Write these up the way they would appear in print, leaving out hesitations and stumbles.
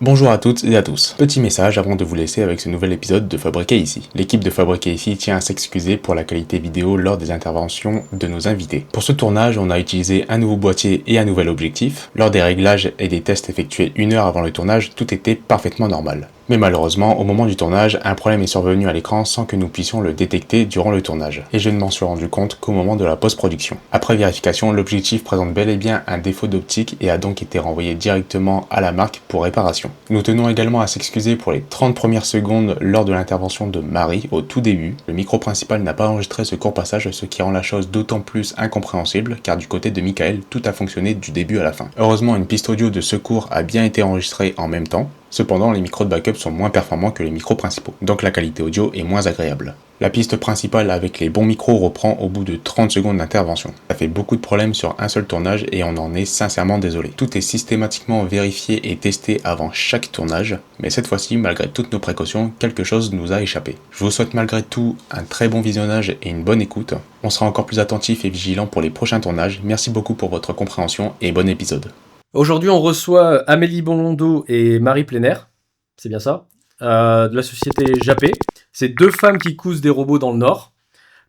Bonjour à toutes et à tous. Petit message avant de vous laisser avec ce nouvel épisode de Fabriquer ici. L'équipe de Fabriquer ici tient à s'excuser pour la qualité vidéo lors des interventions de nos invités. Pour ce tournage, on a utilisé un nouveau boîtier et un nouvel objectif. Lors des réglages et des tests effectués 1 heure avant le tournage, tout était parfaitement normal. Mais malheureusement, au moment du tournage, un problème est survenu à l'écran sans que nous puissions le détecter durant le tournage. Et je ne m'en suis rendu compte qu'au moment de la post-production. Après vérification, l'objectif présente bel et bien un défaut d'optique et a donc été renvoyé directement à la marque pour réparation. Nous tenons également à s'excuser pour les 30 premières secondes lors de l'intervention de Marie au tout début. Le micro principal n'a pas enregistré ce court passage, ce qui rend la chose d'autant plus incompréhensible car du côté de Michael, tout a fonctionné du début à la fin. Heureusement, une piste audio de secours a bien été enregistrée en même temps. Cependant, les micros de backup sont moins performants que les micros principaux, donc la qualité audio est moins agréable. La piste principale avec les bons micros reprend au bout de 30 secondes d'intervention. Ça fait beaucoup de problèmes sur un seul tournage et on en est sincèrement désolé. Tout est systématiquement vérifié et testé avant chaque tournage, mais cette fois-ci, malgré toutes nos précautions, quelque chose nous a échappé. Je vous souhaite malgré tout un très bon visionnage et une bonne écoute. On sera encore plus attentif et vigilant pour les prochains tournages. Merci beaucoup pour votre compréhension et bon épisode. Aujourd'hui, on reçoit Amélie Bonlondo et Marie Plénaire, c'est bien ça, de la société Japé. C'est deux femmes qui cousent des robots dans le Nord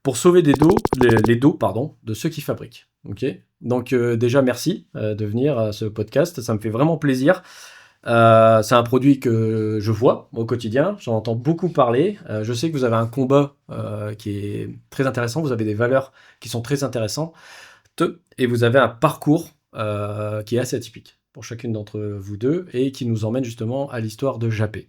pour sauver les dos de ceux qui fabriquent. Okay, donc déjà, merci de venir à ce podcast, ça me fait vraiment plaisir. C'est un produit que je vois au quotidien, j'en entends beaucoup parler. Je sais que vous avez un combat qui est très intéressant, vous avez des valeurs qui sont très intéressantes et vous avez un parcours qui est assez atypique pour chacune d'entre vous deux et qui nous emmène justement à l'histoire de Japé.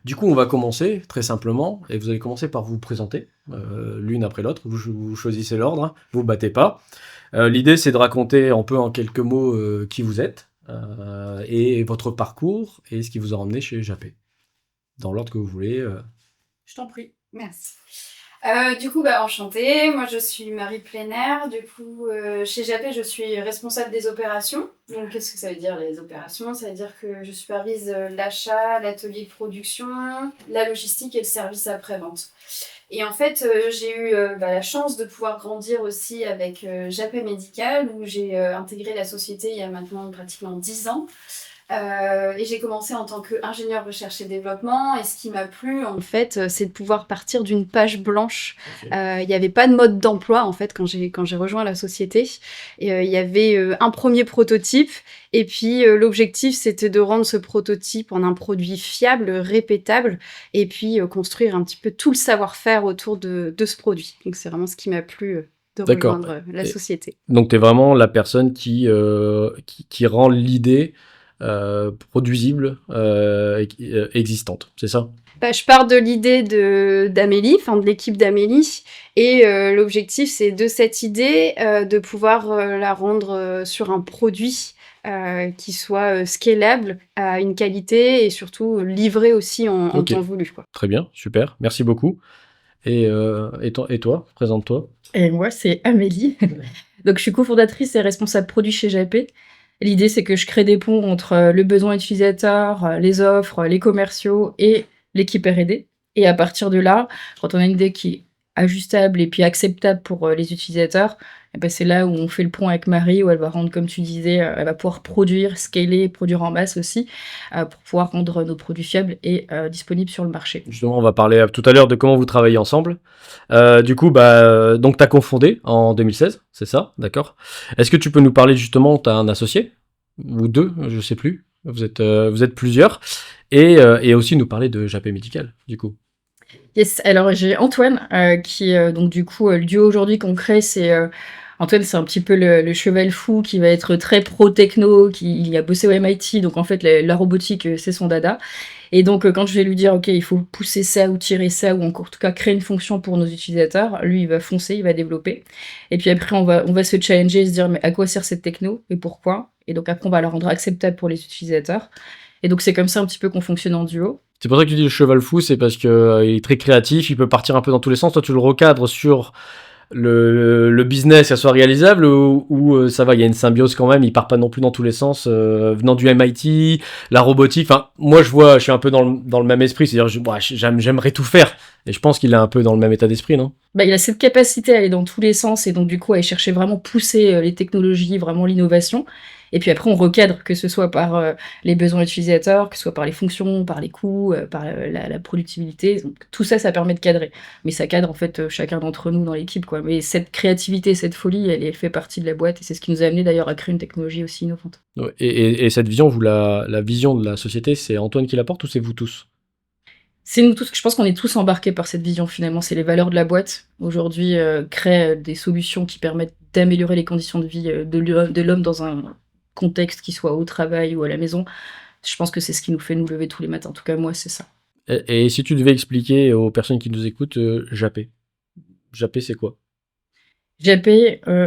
Du coup, on va commencer très simplement et vous allez commencer par vous présenter l'une après l'autre. Vous choisissez l'ordre, vous battez pas. L'idée, c'est de raconter un peu en quelques mots qui vous êtes et votre parcours et ce qui vous a emmené chez Japé. Dans l'ordre que vous voulez. Je t'en prie, merci. Enchantée, moi je suis Marie Plénaire, chez Japé je suis responsable des opérations. Donc qu'est-ce que ça veut dire les opérations? Ça veut dire que je supervise l'achat, l'atelier de production, la logistique et le service après-vente. Et en fait j'ai eu la chance de pouvoir grandir aussi avec Japé Médical où j'ai intégré la société il y a maintenant pratiquement 10 ans. Et j'ai commencé en tant qu'ingénieur recherche et développement et ce qui m'a plu en fait c'est de pouvoir partir d'une page blanche. Il n'y avait pas de mode d'emploi en fait quand j'ai rejoint la société. Il y avait un premier prototype et puis l'objectif c'était de rendre ce prototype en un produit fiable, répétable et puis construire un petit peu tout le savoir-faire autour de ce produit. Donc c'est vraiment ce qui m'a plu de rejoindre la société. Donc tu es vraiment la personne qui rend l'idée produisible, existante, c'est ça? Je pars de l'idée d'Amélie, de l'équipe d'Amélie, et l'objectif c'est de cette idée de pouvoir la rendre sur un produit qui soit scalable, à une qualité et surtout livré aussi en temps voulu, quoi. Très bien, super, merci beaucoup. Et toi, présente-toi. Et moi, c'est Amélie. Donc, je suis cofondatrice et responsable produit chez Japé. L'idée, c'est que je crée des ponts entre le besoin utilisateur, les offres, les commerciaux et l'équipe R&D. Et à partir de là, quand on a une idée qui est ajustable et puis acceptable pour les utilisateurs, c'est là où on fait le pont avec Marie, où elle va rendre, comme tu disais, elle va pouvoir produire, scaler, produire en masse aussi, pour pouvoir rendre nos produits fiables et disponibles sur le marché. Justement, on va parler tout à l'heure de comment vous travaillez ensemble. Du coup, donc tu as cofondé en 2016, c'est ça, d'accord. Est-ce que tu peux nous parler justement, tu as un associé ou deux, je sais plus, vous êtes plusieurs, et aussi nous parler de Japé Médical, du coup. Yes, alors j'ai Antoine, qui donc du coup, le duo aujourd'hui qu'on crée, c'est... Antoine, c'est un petit peu le cheval fou qui va être très pro-techno, il a bossé au MIT, donc en fait, la robotique, c'est son dada. Et donc, quand je vais lui dire, OK, il faut pousser ça ou tirer ça, ou en tout cas créer une fonction pour nos utilisateurs, lui, il va foncer, il va développer. Et puis après, on va se challenger et se dire, mais à quoi sert cette techno et pourquoi? Et donc après, on va la rendre acceptable pour les utilisateurs. Et donc, c'est comme ça un petit peu qu'on fonctionne en duo. C'est pour ça que tu dis le cheval fou, c'est parce qu'il est très créatif, il peut partir un peu dans tous les sens. Toi, tu le recadres sur le business, ça soit réalisable, ou ça va, il y a une symbiose quand même, il part pas non plus dans tous les sens, venant du MIT, la robotique, enfin, moi je suis un peu dans le même esprit, c'est-à-dire j'aimerais tout faire, et je pense qu'il est un peu dans le même état d'esprit, non? Il a cette capacité à aller dans tous les sens, et donc du coup à aller chercher vraiment pousser les technologies, vraiment l'innovation. Et puis après, on recadre, que ce soit par les besoins utilisateurs, que ce soit par les fonctions, par les coûts, par la productivité. Donc, tout ça, ça permet de cadrer. Mais ça cadre en fait chacun d'entre nous dans l'équipe, quoi. Mais cette créativité, cette folie, elle fait partie de la boîte et c'est ce qui nous a amené d'ailleurs à créer une technologie aussi innovante. Ouais, et cette vision, la vision de la société, c'est Antoine qui la porte ou c'est vous tous? C'est nous tous, je pense qu'on est tous embarqués par cette vision finalement, c'est les valeurs de la boîte. Aujourd'hui, créer des solutions qui permettent d'améliorer les conditions de vie de l'homme dans un contexte qui soit au travail ou à la maison. Je pense que c'est ce qui nous fait nous lever tous les matins. En tout cas, moi, c'est ça. Et si tu devais expliquer aux personnes qui nous écoutent, Japé. Japé, c'est quoi? JAP,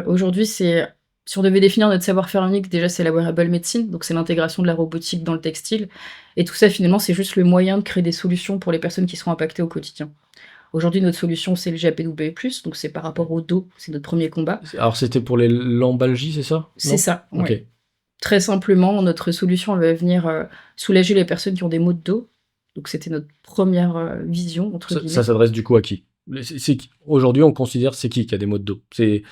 aujourd'hui, c'est si on devait définir notre savoir-faire unique, déjà, c'est la wearable medicine, donc c'est l'intégration de la robotique dans le textile. Et tout ça, finalement, c'est juste le moyen de créer des solutions pour les personnes qui sont impactées au quotidien. Aujourd'hui, notre solution, c'est le JAPW+, donc c'est par rapport au dos, c'est notre premier combat. Alors, c'était pour les lombalgies, c'est ça? C'est Non. ça, Ok. ouais. Très simplement, notre solution elle va venir soulager les personnes qui ont des maux de dos. Donc c'était notre première vision, entre guillemets. Ça s'adresse du coup à qui? Aujourd'hui, on considère c'est qui a des maux de dos? C'est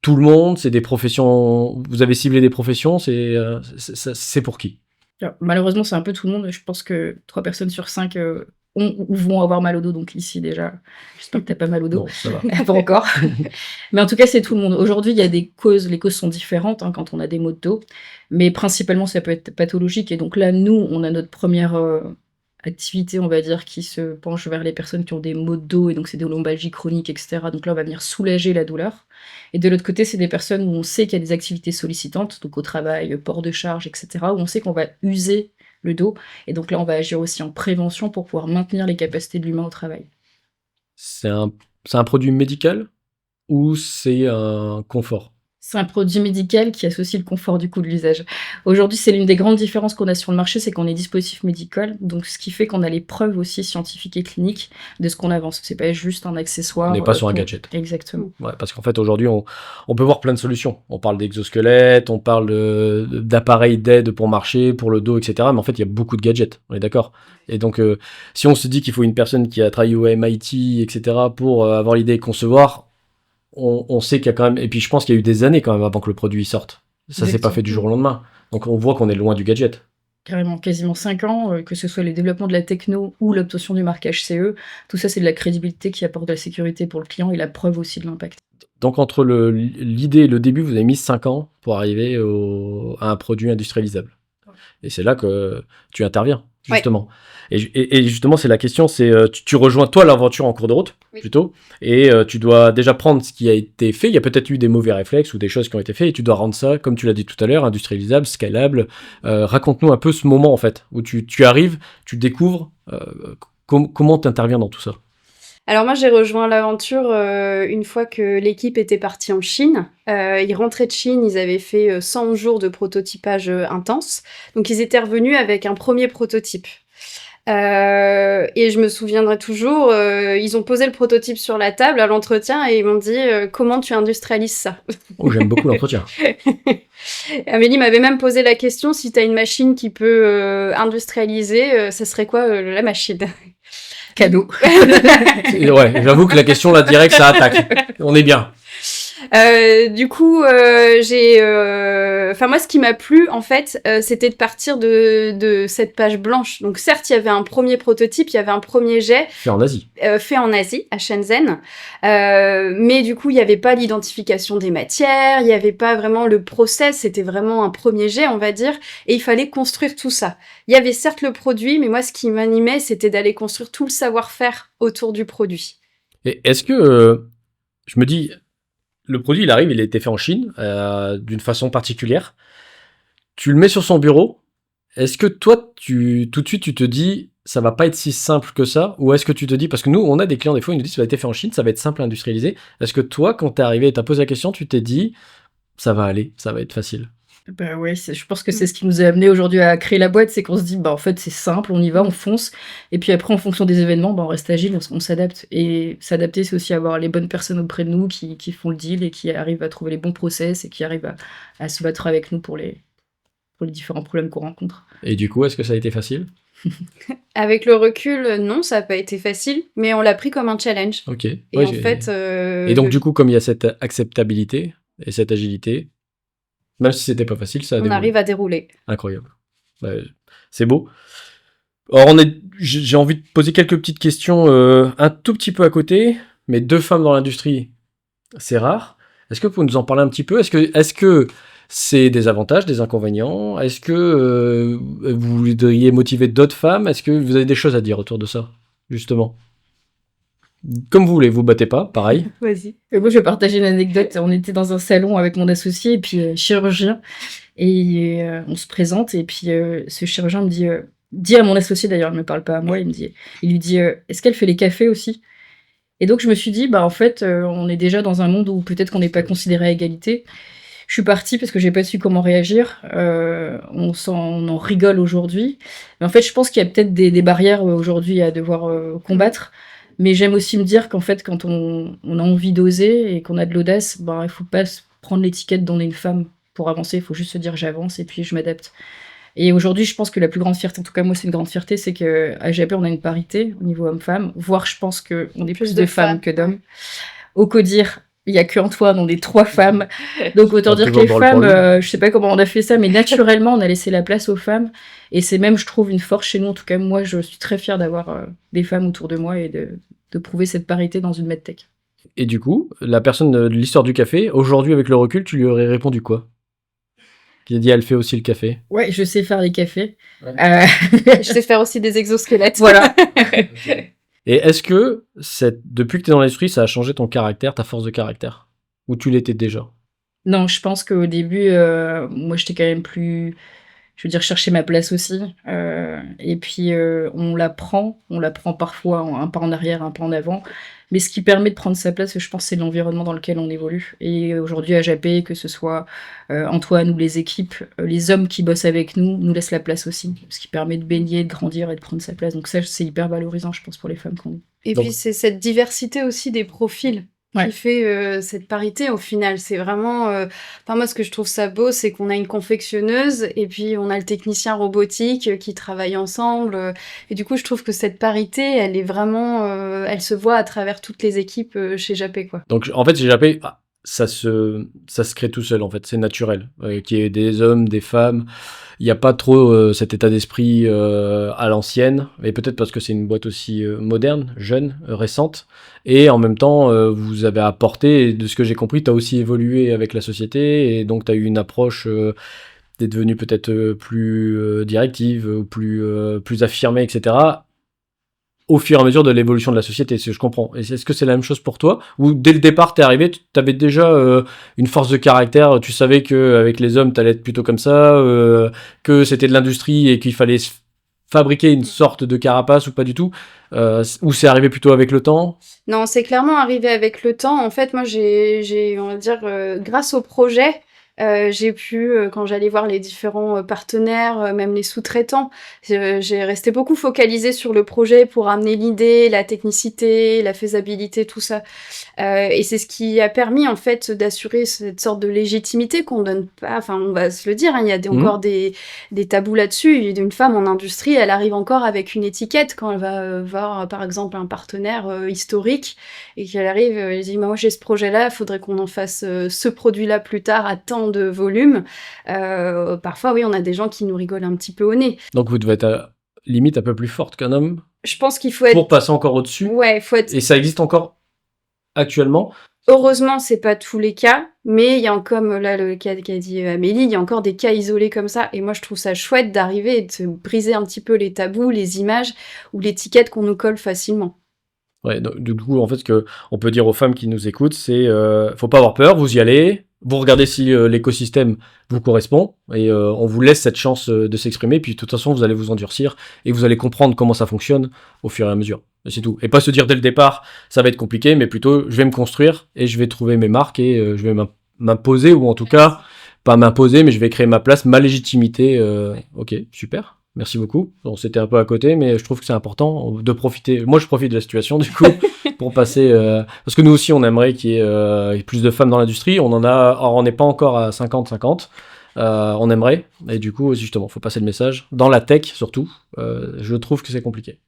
tout le monde? C'est des professions? Vous avez ciblé des professions? C'est pour qui? Alors, malheureusement, c'est un peu tout le monde. Je pense que 3 personnes sur 5 ont ou vont avoir mal au dos. Donc ici, déjà, j'espère que t'as pas mal au dos. Non, ça va. Pas encore. Mais en tout cas, c'est tout le monde. Aujourd'hui, il y a des causes. Les causes sont différentes quand on a des maux de dos. Mais principalement, ça peut être pathologique. Et donc là, nous, on a notre première activité, on va dire, qui se penche vers les personnes qui ont des maux de dos. Et donc, c'est des lombalgies chroniques, etc. Donc là, on va venir soulager la douleur. Et de l'autre côté, c'est des personnes où on sait qu'il y a des activités sollicitantes, donc au travail, port de charge, etc., où on sait qu'on va user le dos. Et donc là, on va agir aussi en prévention pour pouvoir maintenir les capacités de l'humain au travail. C'est un produit médical ou c'est un confort? C'est un produit médical qui associe le confort du coup de l'usage. Aujourd'hui, c'est l'une des grandes différences qu'on a sur le marché, c'est qu'on est dispositif médical, donc ce qui fait qu'on a les preuves aussi scientifiques et cliniques de ce qu'on avance. C'est pas juste un accessoire. On n'est pas sur un gadget. Exactement. Ouais, parce qu'en fait, aujourd'hui, on peut voir plein de solutions. On parle d'exosquelettes, on parle d'appareils d'aide pour marcher, pour le dos, etc. Mais en fait, il y a beaucoup de gadgets, on est d'accord? Et donc, si on se dit qu'il faut une personne qui a travaillé au MIT, etc., pour avoir l'idée et concevoir, on sait qu'il y a quand même... Et puis, je pense qu'il y a eu des années quand même avant que le produit sorte. Ça s'est pas fait du jour au lendemain. Donc, on voit qu'on est loin du gadget. Carrément, quasiment 5 ans, que ce soit les développements de la techno ou l'obtention du marquage CE, tout ça c'est de la crédibilité qui apporte de la sécurité pour le client et la preuve aussi de l'impact. Donc entre l'idée et le début, vous avez mis 5 ans pour arriver à un produit industrialisable. Et c'est là que tu interviens, justement. Ouais. Et justement, c'est la question, c'est tu rejoins toi l'aventure en cours de route, plutôt, et tu dois déjà prendre ce qui a été fait. Il y a peut-être eu des mauvais réflexes ou des choses qui ont été faites, et tu dois rendre ça, comme tu l'as dit tout à l'heure, industrialisable, scalable. Raconte-nous un peu ce moment, en fait, où tu arrives, tu découvres, comment tu interviens dans tout ça. Alors moi, j'ai rejoint l'aventure une fois que l'équipe était partie en Chine. Ils rentraient de Chine, ils avaient fait 100 jours de prototypage intense. Donc ils étaient revenus avec un premier prototype. Et je me souviendrai toujours, ils ont posé le prototype sur la table à l'entretien et ils m'ont dit comment tu industrialises ça? Oh, j'aime beaucoup l'entretien. Amélie m'avait même posé la question, si tu as une machine qui peut industrialiser, ça serait quoi la machine? Cadeau. Ouais, j'avoue que la question là direct ça attaque. On est bien. Du coup, enfin moi, ce qui m'a plu en fait, c'était de partir de cette page blanche. Donc certes, il y avait un premier prototype, il y avait un premier jet fait en Asie, à Shenzhen, mais du coup, il n'y avait pas l'identification des matières, il n'y avait pas vraiment le process. C'était vraiment un premier jet, on va dire, et il fallait construire tout ça. Il y avait certes le produit, mais moi, ce qui m'animait, c'était d'aller construire tout le savoir-faire autour du produit. Et est-ce que je me dis, le produit, il arrive, il a été fait en Chine, d'une façon particulière. Tu le mets sur son bureau. Est-ce que toi, tout de suite, tu te dis, ça va pas être si simple que ça? Ou est-ce que tu te dis, parce que nous, on a des clients, des fois, ils nous disent, ça a été fait en Chine, ça va être simple à industrialiser. Est-ce que toi, quand t'es arrivé et t'as posé la question, tu t'es dit, ça va aller, ça va être facile? Bah ouais, je pense que c'est ce qui nous a amené aujourd'hui à créer la boîte, c'est qu'on se dit, bah en fait c'est simple, on y va, on fonce, et puis après en fonction des événements, bah, on reste agile, on s'adapte. Et s'adapter, c'est aussi avoir les bonnes personnes auprès de nous qui font le deal et qui arrivent à trouver les bons process et qui arrivent à se battre avec nous pour les différents problèmes qu'on rencontre. Et du coup, est-ce que ça a été facile? Avec le recul, non, ça n'a pas été facile, mais on l'a pris comme un challenge. Ok. Et en fait, et donc du coup, comme il y a cette acceptabilité et cette agilité, Même si c'était pas facile, ça a On déroulé. arrive à dérouler. Incroyable. Ouais, c'est beau. Alors, j'ai envie de poser quelques petites questions un tout petit peu à côté, mais 2 femmes dans l'industrie, c'est rare. Est-ce que vous pouvez nous en parler un petit peu? Est-ce que c'est des avantages, des inconvénients? Est-ce que vous voudriez motiver d'autres femmes? Est-ce que vous avez des choses à dire autour de ça, justement? Comme vous voulez, vous battez pas, pareil. Vas-y. Moi, je vais partager une anecdote. On était dans un salon avec mon associé et puis chirurgien. Et on se présente et puis ce chirurgien me dit à mon associé, d'ailleurs, il ne me parle pas à moi, il lui dit est-ce qu'elle fait les cafés aussi? Et donc, je me suis dit, bah, en fait, on est déjà dans un monde où peut-être qu'on n'est pas considéré à égalité. Je suis partie parce que j'ai pas su comment réagir. On en rigole aujourd'hui. Mais en fait, je pense qu'il y a peut-être des barrières aujourd'hui à devoir combattre. Mais j'aime aussi me dire qu'en fait, quand on a envie d'oser et qu'on a de l'audace, ben, il faut pas se prendre l'étiquette d'on est une femme pour avancer. Il faut juste se dire j'avance et puis je m'adapte. Et aujourd'hui, je pense que la plus grande fierté, en tout cas moi c'est une grande fierté, c'est qu'à JAP on a une parité au niveau homme-femme, voire je pense qu'on est plus de femmes que d'hommes. Au CODIR, il y a que Antoine, on est 3 femmes. Donc autant dire que les femmes, je sais pas comment on a fait ça, mais naturellement on a laissé la place aux femmes. Et c'est même, je trouve, une force chez nous. En tout cas, moi je suis très fière d'avoir des femmes autour de moi et de prouver cette parité dans une medtech. Et du coup, la personne de l'histoire du café, aujourd'hui avec le recul, tu lui aurais répondu quoi? Qui a dit elle fait aussi le café. Ouais, je sais faire les cafés. Ouais. Je sais faire aussi des exosquelettes. Voilà. Et est-ce que depuis que tu es dans l'industrie, ça a changé ton caractère, ta force de caractère? Ou tu l'étais déjà? Non, je pense qu'au début, moi j'étais quand même plus, je veux dire, chercher ma place aussi. Et puis on l'apprend parfois un pas en arrière, un pas en avant. Mais ce qui permet de prendre sa place, je pense, c'est l'environnement dans lequel on évolue. Et aujourd'hui, à JAP, que ce soit Antoine ou les équipes, les hommes qui bossent avec nous laissent la place aussi. Ce qui permet de baigner, de grandir et de prendre sa place. Donc ça, c'est hyper valorisant, je pense, pour les femmes qu'on est. Et puis c'est cette diversité aussi des profils qui fait cette parité au final. C'est vraiment... Enfin, moi, ce que je trouve ça beau, c'est qu'on a une confectionneuse et puis on a le technicien robotique qui travaillent ensemble. Et du coup, je trouve que cette parité, elle est vraiment... elle se voit à travers toutes les équipes chez JAP, quoi. Donc, en fait, chez JAP, ça se crée tout seul, en fait. C'est naturel. Qu'il y ait des hommes, des femmes. Il n'y a pas trop cet état d'esprit à l'ancienne. Et peut-être parce que c'est une boîte aussi moderne, jeune, récente. Et en même temps, vous avez apporté, et de ce que j'ai compris, tu as aussi évolué avec la société. Et donc, tu as eu une approche... t'es devenue peut-être plus directive, plus affirmée, etc., au fur et à mesure de l'évolution de la société, je comprends. Et est-ce que c'est la même chose pour toi? Ou dès le départ, t'es arrivé, tu avais déjà une force de caractère, tu savais qu'avec les hommes, t'allais être plutôt comme ça, que c'était de l'industrie et qu'il fallait fabriquer une sorte de carapace ou pas du tout? Ou c'est arrivé plutôt avec le temps? Non, c'est clairement arrivé avec le temps. En fait, moi, j'ai on va dire, grâce au projet, j'ai pu, quand j'allais voir les différents partenaires, même les sous-traitants, j'ai resté beaucoup focalisée sur le projet pour amener l'idée, la technicité, la faisabilité, tout ça. Et c'est ce qui a permis, en fait, d'assurer cette sorte de légitimité qu'on donne pas... Enfin, on va se le dire, hein, il y a encore des tabous là-dessus. Une femme en industrie, elle arrive encore avec une étiquette quand elle va voir, par exemple, un partenaire historique et qu'elle arrive, elle dit « Moi, j'ai ce projet-là, il faudrait qu'on en fasse ce produit-là plus tard à tant de volume. » Parfois, oui, on a des gens qui nous rigolent un petit peu au nez. Donc vous devez être limite un peu plus forte qu'un homme Je pense qu'il faut être... pour passer encore au-dessus. Ouais, il faut être... Et ça existe encore actuellement? Heureusement, c'est pas tous les cas, mais il y a, comme là le cas qu'a dit Amélie, il y a encore des cas isolés comme ça. Et moi, je trouve ça chouette d'arriver et de briser un petit peu les tabous, les images ou l'étiquette qu'on nous colle facilement. Ouais, donc, du coup, en fait, ce que on peut dire aux femmes qui nous écoutent, c'est faut pas avoir peur, vous y allez, vous regardez si l'écosystème vous correspond, et on vous laisse cette chance de s'exprimer, puis de toute façon, vous allez vous endurcir, et vous allez comprendre comment ça fonctionne au fur et à mesure. Et c'est tout. Et pas se dire dès le départ, ça va être compliqué, mais plutôt, je vais me construire, et je vais trouver mes marques, et je vais m'imposer, ou en tout cas, pas m'imposer, mais je vais créer ma place, ma légitimité. Ok, super. Merci beaucoup. Bon, c'était un peu à côté, mais je trouve que c'est important de profiter. Moi, je profite de la situation, du coup, pour passer... parce que nous aussi, on aimerait qu'il y ait plus de femmes dans l'industrie. On en a... Alors, on n'est pas encore à 50-50. On aimerait. Et du coup, justement, il faut passer le message. Dans la tech, surtout, je trouve que c'est compliqué.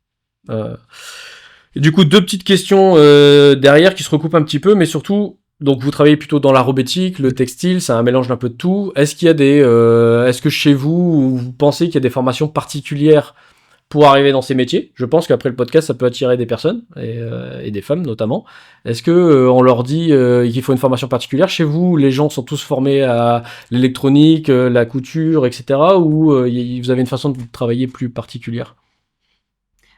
Et du coup, 2 petites questions derrière qui se recoupent un petit peu, mais surtout... Donc vous travaillez plutôt dans la robotique, le textile, c'est un mélange d'un peu de tout. Est-ce qu'il y a est-ce que chez vous, vous pensez qu'il y a des formations particulières pour arriver dans ces métiers? Je pense qu'après le podcast, ça peut attirer des personnes et des femmes notamment. Est-ce que on leur dit qu'il faut une formation particulière? Chez vous, les gens sont tous formés à l'électronique, la couture, etc. Ou vous avez une façon de travailler plus particulière?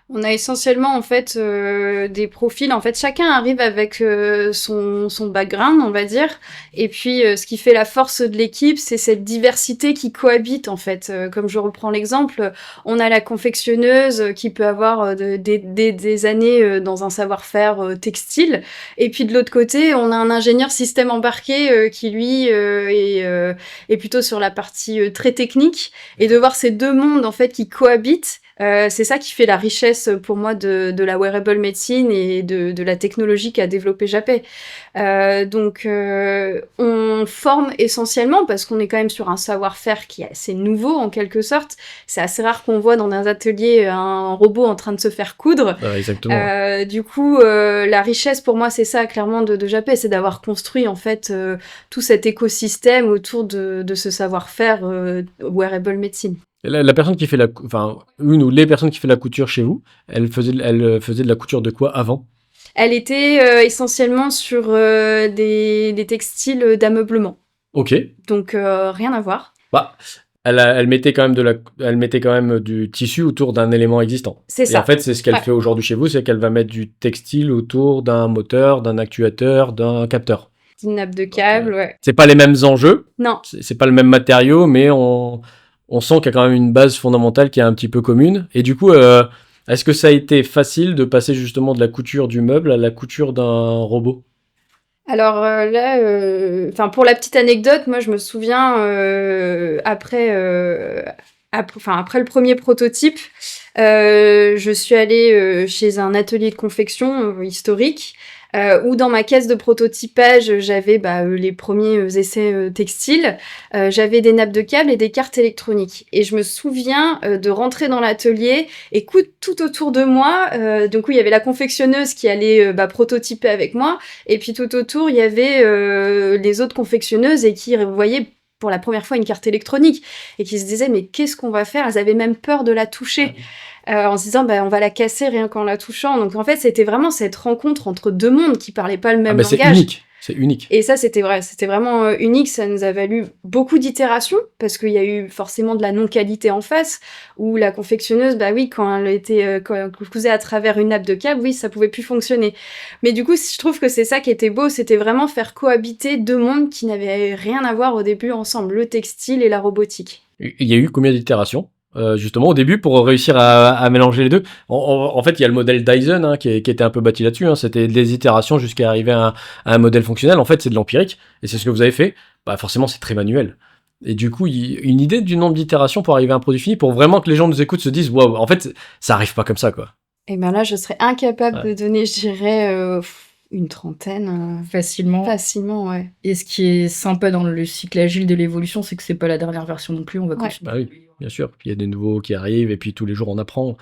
On a essentiellement en fait des profils. En fait, chacun arrive avec son background, on va dire. Et puis, ce qui fait la force de l'équipe, c'est cette diversité qui cohabite en fait. Comme je reprends l'exemple, on a la confectionneuse qui peut avoir des années dans un savoir-faire textile. Et puis de l'autre côté, on a un ingénieur système embarqué qui lui est plutôt sur la partie très technique. Et de voir ces deux mondes en fait qui cohabitent. C'est ça qui fait la richesse pour moi de la wearable medicine et de la technologie qu'a développé Japet. Donc on forme essentiellement parce qu'on est quand même sur un savoir-faire qui est assez nouveau en quelque sorte. C'est assez rare qu'on voit dans un atelier un robot en train de se faire coudre. Exactement. Du coup, la richesse pour moi c'est ça clairement de Japet, c'est d'avoir construit en fait tout cet écosystème autour de ce savoir-faire wearable medicine. La personne qui fait une ou les personnes qui fait la couture chez vous, elle faisait de la couture de quoi avant? Elle était essentiellement sur des textiles d'ameublement. Ok. Donc rien à voir. Bah, elle mettait quand même du tissu autour d'un élément existant. C'est ça. Et en fait, c'est ce qu'elle fait aujourd'hui chez vous, c'est qu'elle va mettre du textile autour d'un moteur, d'un actuateur, d'un capteur. Une nappe de câble, ouais. C'est pas les mêmes enjeux. Non. C'est pas le même matériau, mais on sent qu'il y a quand même une base fondamentale qui est un petit peu commune. Et du coup, est-ce que ça a été facile de passer justement de la couture du meuble à la couture d'un robot? Alors là, pour la petite anecdote, moi je me souviens après le premier prototype, je suis allée chez un atelier de confection historique. Où dans ma caisse de prototypage, j'avais les premiers essais textiles, j'avais des nappes de câbles et des cartes électroniques. Et je me souviens de rentrer dans l'atelier et tout autour de moi, du coup il y avait la confectionneuse qui allait prototyper avec moi, et puis tout autour il y avait les autres confectionneuses et qui voyaient pour la première fois une carte électronique et qui se disaient mais qu'est-ce qu'on va faire? Elles avaient même peur de la toucher. En se disant on va la casser rien qu'en la touchant. Donc en fait c'était vraiment cette rencontre entre deux mondes qui parlaient pas le même langage. C'est unique. Et ça c'était vrai, c'était vraiment unique. Ça nous a valu beaucoup d'itérations parce qu'il y a eu forcément de la non-qualité en face où la confectionneuse quand elle cousait à travers une nappe de câble, ça pouvait plus fonctionner. Mais du coup je trouve que c'est ça qui était beau, c'était vraiment faire cohabiter deux mondes qui n'avaient rien à voir au début ensemble, le textile et la robotique. Il y a eu combien d'itérations justement au début pour réussir à mélanger les deux? En fait, il y a le modèle Dyson qui était un peu bâti là-dessus. C'était des itérations jusqu'à arriver à un modèle fonctionnel. En fait, c'est de l'empirique et c'est ce que vous avez fait. Forcément, c'est très manuel. Et du coup, une idée du nombre d'itérations pour arriver à un produit fini, pour vraiment que les gens nous écoutent, se disent waouh, en fait, ça arrive pas comme ça, quoi. Et là, je serais incapable de donner, je dirais, une trentaine. Facilement. Facilement, ouais. Et ce qui est sympa dans le cycle agile de l'évolution, c'est que c'est pas la dernière version non plus. On va continuer. Oui, bien sûr. Puis il y a des nouveaux qui arrivent et puis tous les jours on apprend.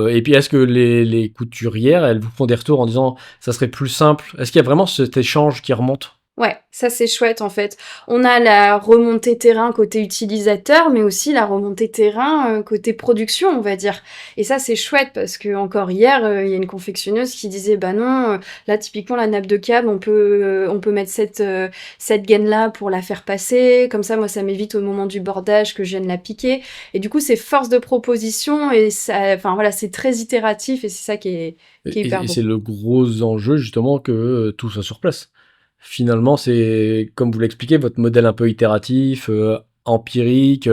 Et puis est-ce que les couturières, elles vous font des retours en disant ça serait plus simple? Est-ce qu'il y a vraiment cet échange qui remonte? Ouais, ça c'est chouette en fait. On a la remontée terrain côté utilisateur, mais aussi la remontée terrain côté production, on va dire. Et ça c'est chouette parce que encore hier, il y a une confectionneuse qui disait non, là typiquement la nappe de câble, on peut mettre cette gaine là pour la faire passer. Comme ça, moi ça m'évite au moment du bordage que je vienne la piquer. Et du coup c'est force de proposition et ça, c'est très itératif et c'est ça qui est hyper beau. Et c'est le gros enjeu justement que tout soit sur place. Finalement, c'est, comme vous l'expliquez, votre modèle un peu itératif, empirique,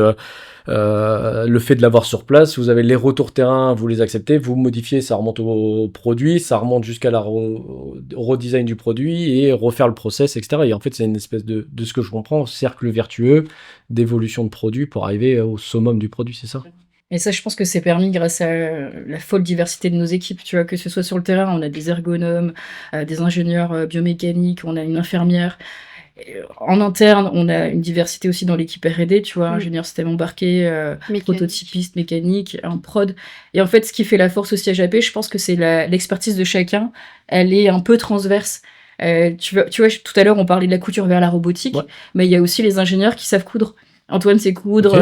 le fait de l'avoir sur place, vous avez les retours terrain, vous les acceptez, vous modifiez, ça remonte au produit, ça remonte jusqu'à la redesign du produit et refaire le process, etc. Et en fait, c'est une espèce de ce que je comprends, cercle vertueux d'évolution de produit pour arriver au summum du produit, c'est ça? Et ça, je pense que c'est permis grâce à la folle diversité de nos équipes. Tu vois, que ce soit sur le terrain, on a des ergonomes, des ingénieurs biomécaniques, on a une infirmière. En interne, on a une diversité aussi dans l'équipe R&D, tu vois, ingénieur système embarqué, prototypiste, mécanique, en prod. Et en fait, ce qui fait la force aussi à Japet, je pense que c'est l'expertise de chacun. Elle est un peu transverse. Tu vois, tout à l'heure, on parlait de la couture vers la robotique, Ouais. mais il y a aussi les ingénieurs qui savent coudre. Antoine sait coudre,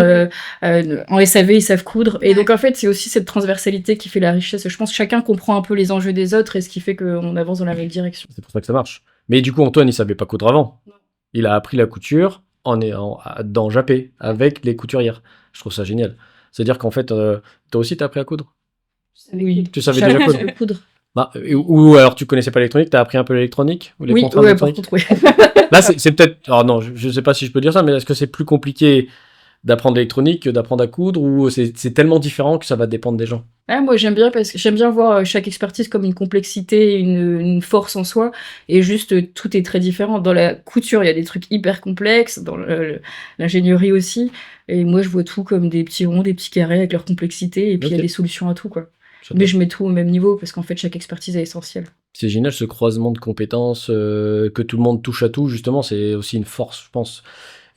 Ok. en SAV, ils savent coudre. Et Ouais. donc, en fait, c'est aussi cette transversalité qui fait la richesse. Je pense que chacun comprend un peu les enjeux des autres et ce qui fait qu'on avance dans la même direction. C'est pour ça que ça marche. Mais du coup, Antoine, il savait pas coudre avant. Non. Il a appris la couture dans Japé, avec les couturières. Je trouve ça génial. C'est-à-dire qu'en fait, toi aussi, t'as appris à coudre. Oui, Tu savais déjà coudre. savais coudre. Bah, ou alors tu connaissais pas l'électronique, t'as appris un peu l'électronique ou les Oui, contraintes ouais, par électroniques. contre, oui. Là, c'est peut-être. Alors non, je sais pas si je peux dire ça, mais est-ce que c'est plus compliqué d'apprendre l'électronique que d'apprendre à coudre, ou c'est tellement différent que ça va dépendre des gens? Ah, moi, j'aime bien parce que j'aime bien voir chaque expertise comme une complexité, une force en soi, et juste tout est très différent. Dans la couture, il y a des trucs hyper complexes, dans l'ingénierie aussi, et moi, je vois tout comme des petits ronds, des petits carrés avec leur complexité, et puis il y Ok. a des solutions à tout, quoi. J'adore. Mais je mets tout au même niveau parce qu'en fait, chaque expertise est essentielle. C'est génial ce croisement de compétences, que tout le monde touche à tout, justement, c'est aussi une force, je pense.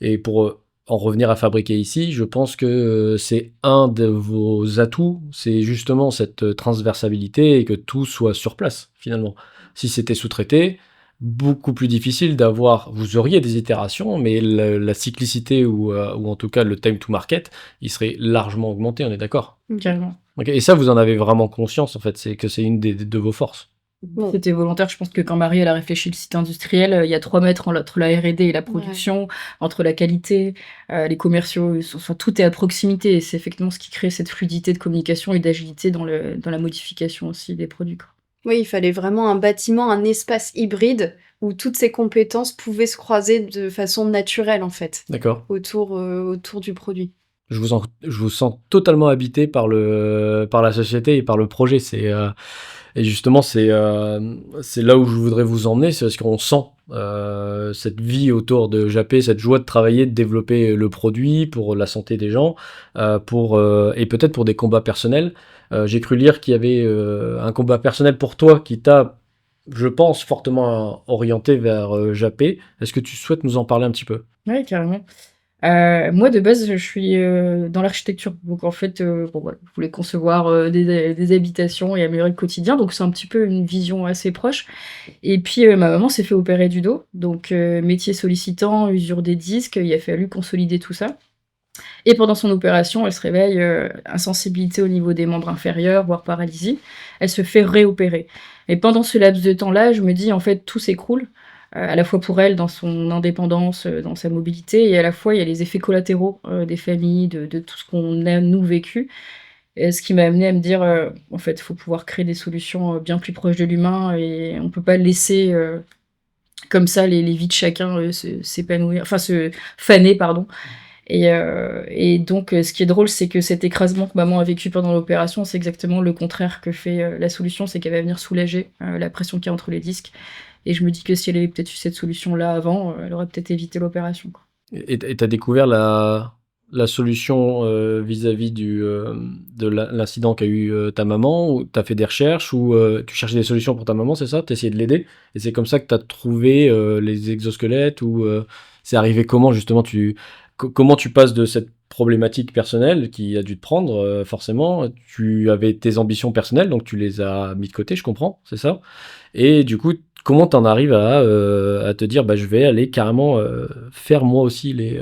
Et pour en revenir à fabriquer ici, je pense que c'est un de vos atouts, c'est justement cette transversalité et que tout soit sur place, finalement. Si c'était sous-traité, beaucoup plus difficile d'avoir, vous auriez des itérations, mais la cyclicité ou en tout cas le time to market, il serait largement augmenté, on est d'accord? Carrément. Ok. Et ça, vous en avez vraiment conscience, en fait, c'est que c'est une de vos forces. Bon. C'était volontaire. Je pense que quand Marie elle a réfléchi le site industriel, il y a 3 mètres entre la R&D et la production, entre la qualité, les commerciaux, tout est à proximité. Et c'est effectivement ce qui crée cette fluidité de communication et d'agilité dans la modification aussi des produits, quoi. Oui, il fallait vraiment un bâtiment, un espace hybride où toutes ces compétences pouvaient se croiser de façon naturelle, en fait, D'accord. autour du produit. Je vous sens totalement habité par la société et par le projet. Et justement, c'est là où je voudrais vous emmener, c'est parce qu'on sent cette vie autour de Japé, cette joie de travailler, de développer le produit pour la santé des gens, et peut-être pour des combats personnels. J'ai cru lire qu'il y avait un combat personnel pour toi qui t'a, je pense, fortement orienté vers Japé. Est-ce que tu souhaites nous en parler un petit peu? Oui, carrément. Moi, de base, je suis dans l'architecture. Donc, en fait, bon, voilà, je voulais concevoir des habitations et améliorer le quotidien. Donc, c'est un petit peu une vision assez proche. Et puis, ma maman s'est fait opérer du dos. Donc, métier sollicitant, usure des disques, il a fallu consolider tout ça. Et pendant son opération, elle se réveille, insensibilité au niveau des membres inférieurs, voire paralysie. Elle se fait réopérer. Et pendant ce laps de temps-là, je me dis, en fait, tout s'écroule. À la fois pour elle, dans son indépendance, dans sa mobilité, et à la fois, il y a les effets collatéraux des familles, de tout ce qu'on a, nous, vécu. Et ce qui m'a amené à me dire, en fait, il faut pouvoir créer des solutions bien plus proches de l'humain, et on peut pas laisser comme ça les vies de chacun s'épanouir, enfin se faner, pardon. Et donc, ce qui est drôle, c'est que cet écrasement que maman a vécu pendant l'opération, c'est exactement le contraire que fait la solution, c'est qu'elle va venir soulager la pression qu'il y a entre les disques. Et je me dis que si elle avait peut-être eu cette solution-là avant, elle aurait peut-être évité l'opération, quoi. Et tu as découvert la solution vis-à-vis de l'incident qu'a eu ta maman, ou tu as fait des recherches, ou tu cherchais des solutions pour ta maman, c'est ça? Tu essayé de l'aider? Et c'est comme ça que tu as trouvé les exosquelettes, ou c'est arrivé comment justement? Comment tu passes de cette problématique personnelle qui a dû te prendre, forcément? Tu avais tes ambitions personnelles, donc tu les as mis de côté, je comprends, c'est ça? Et du coup, comment t'en arrives à te dire, bah, je vais aller carrément faire moi aussi les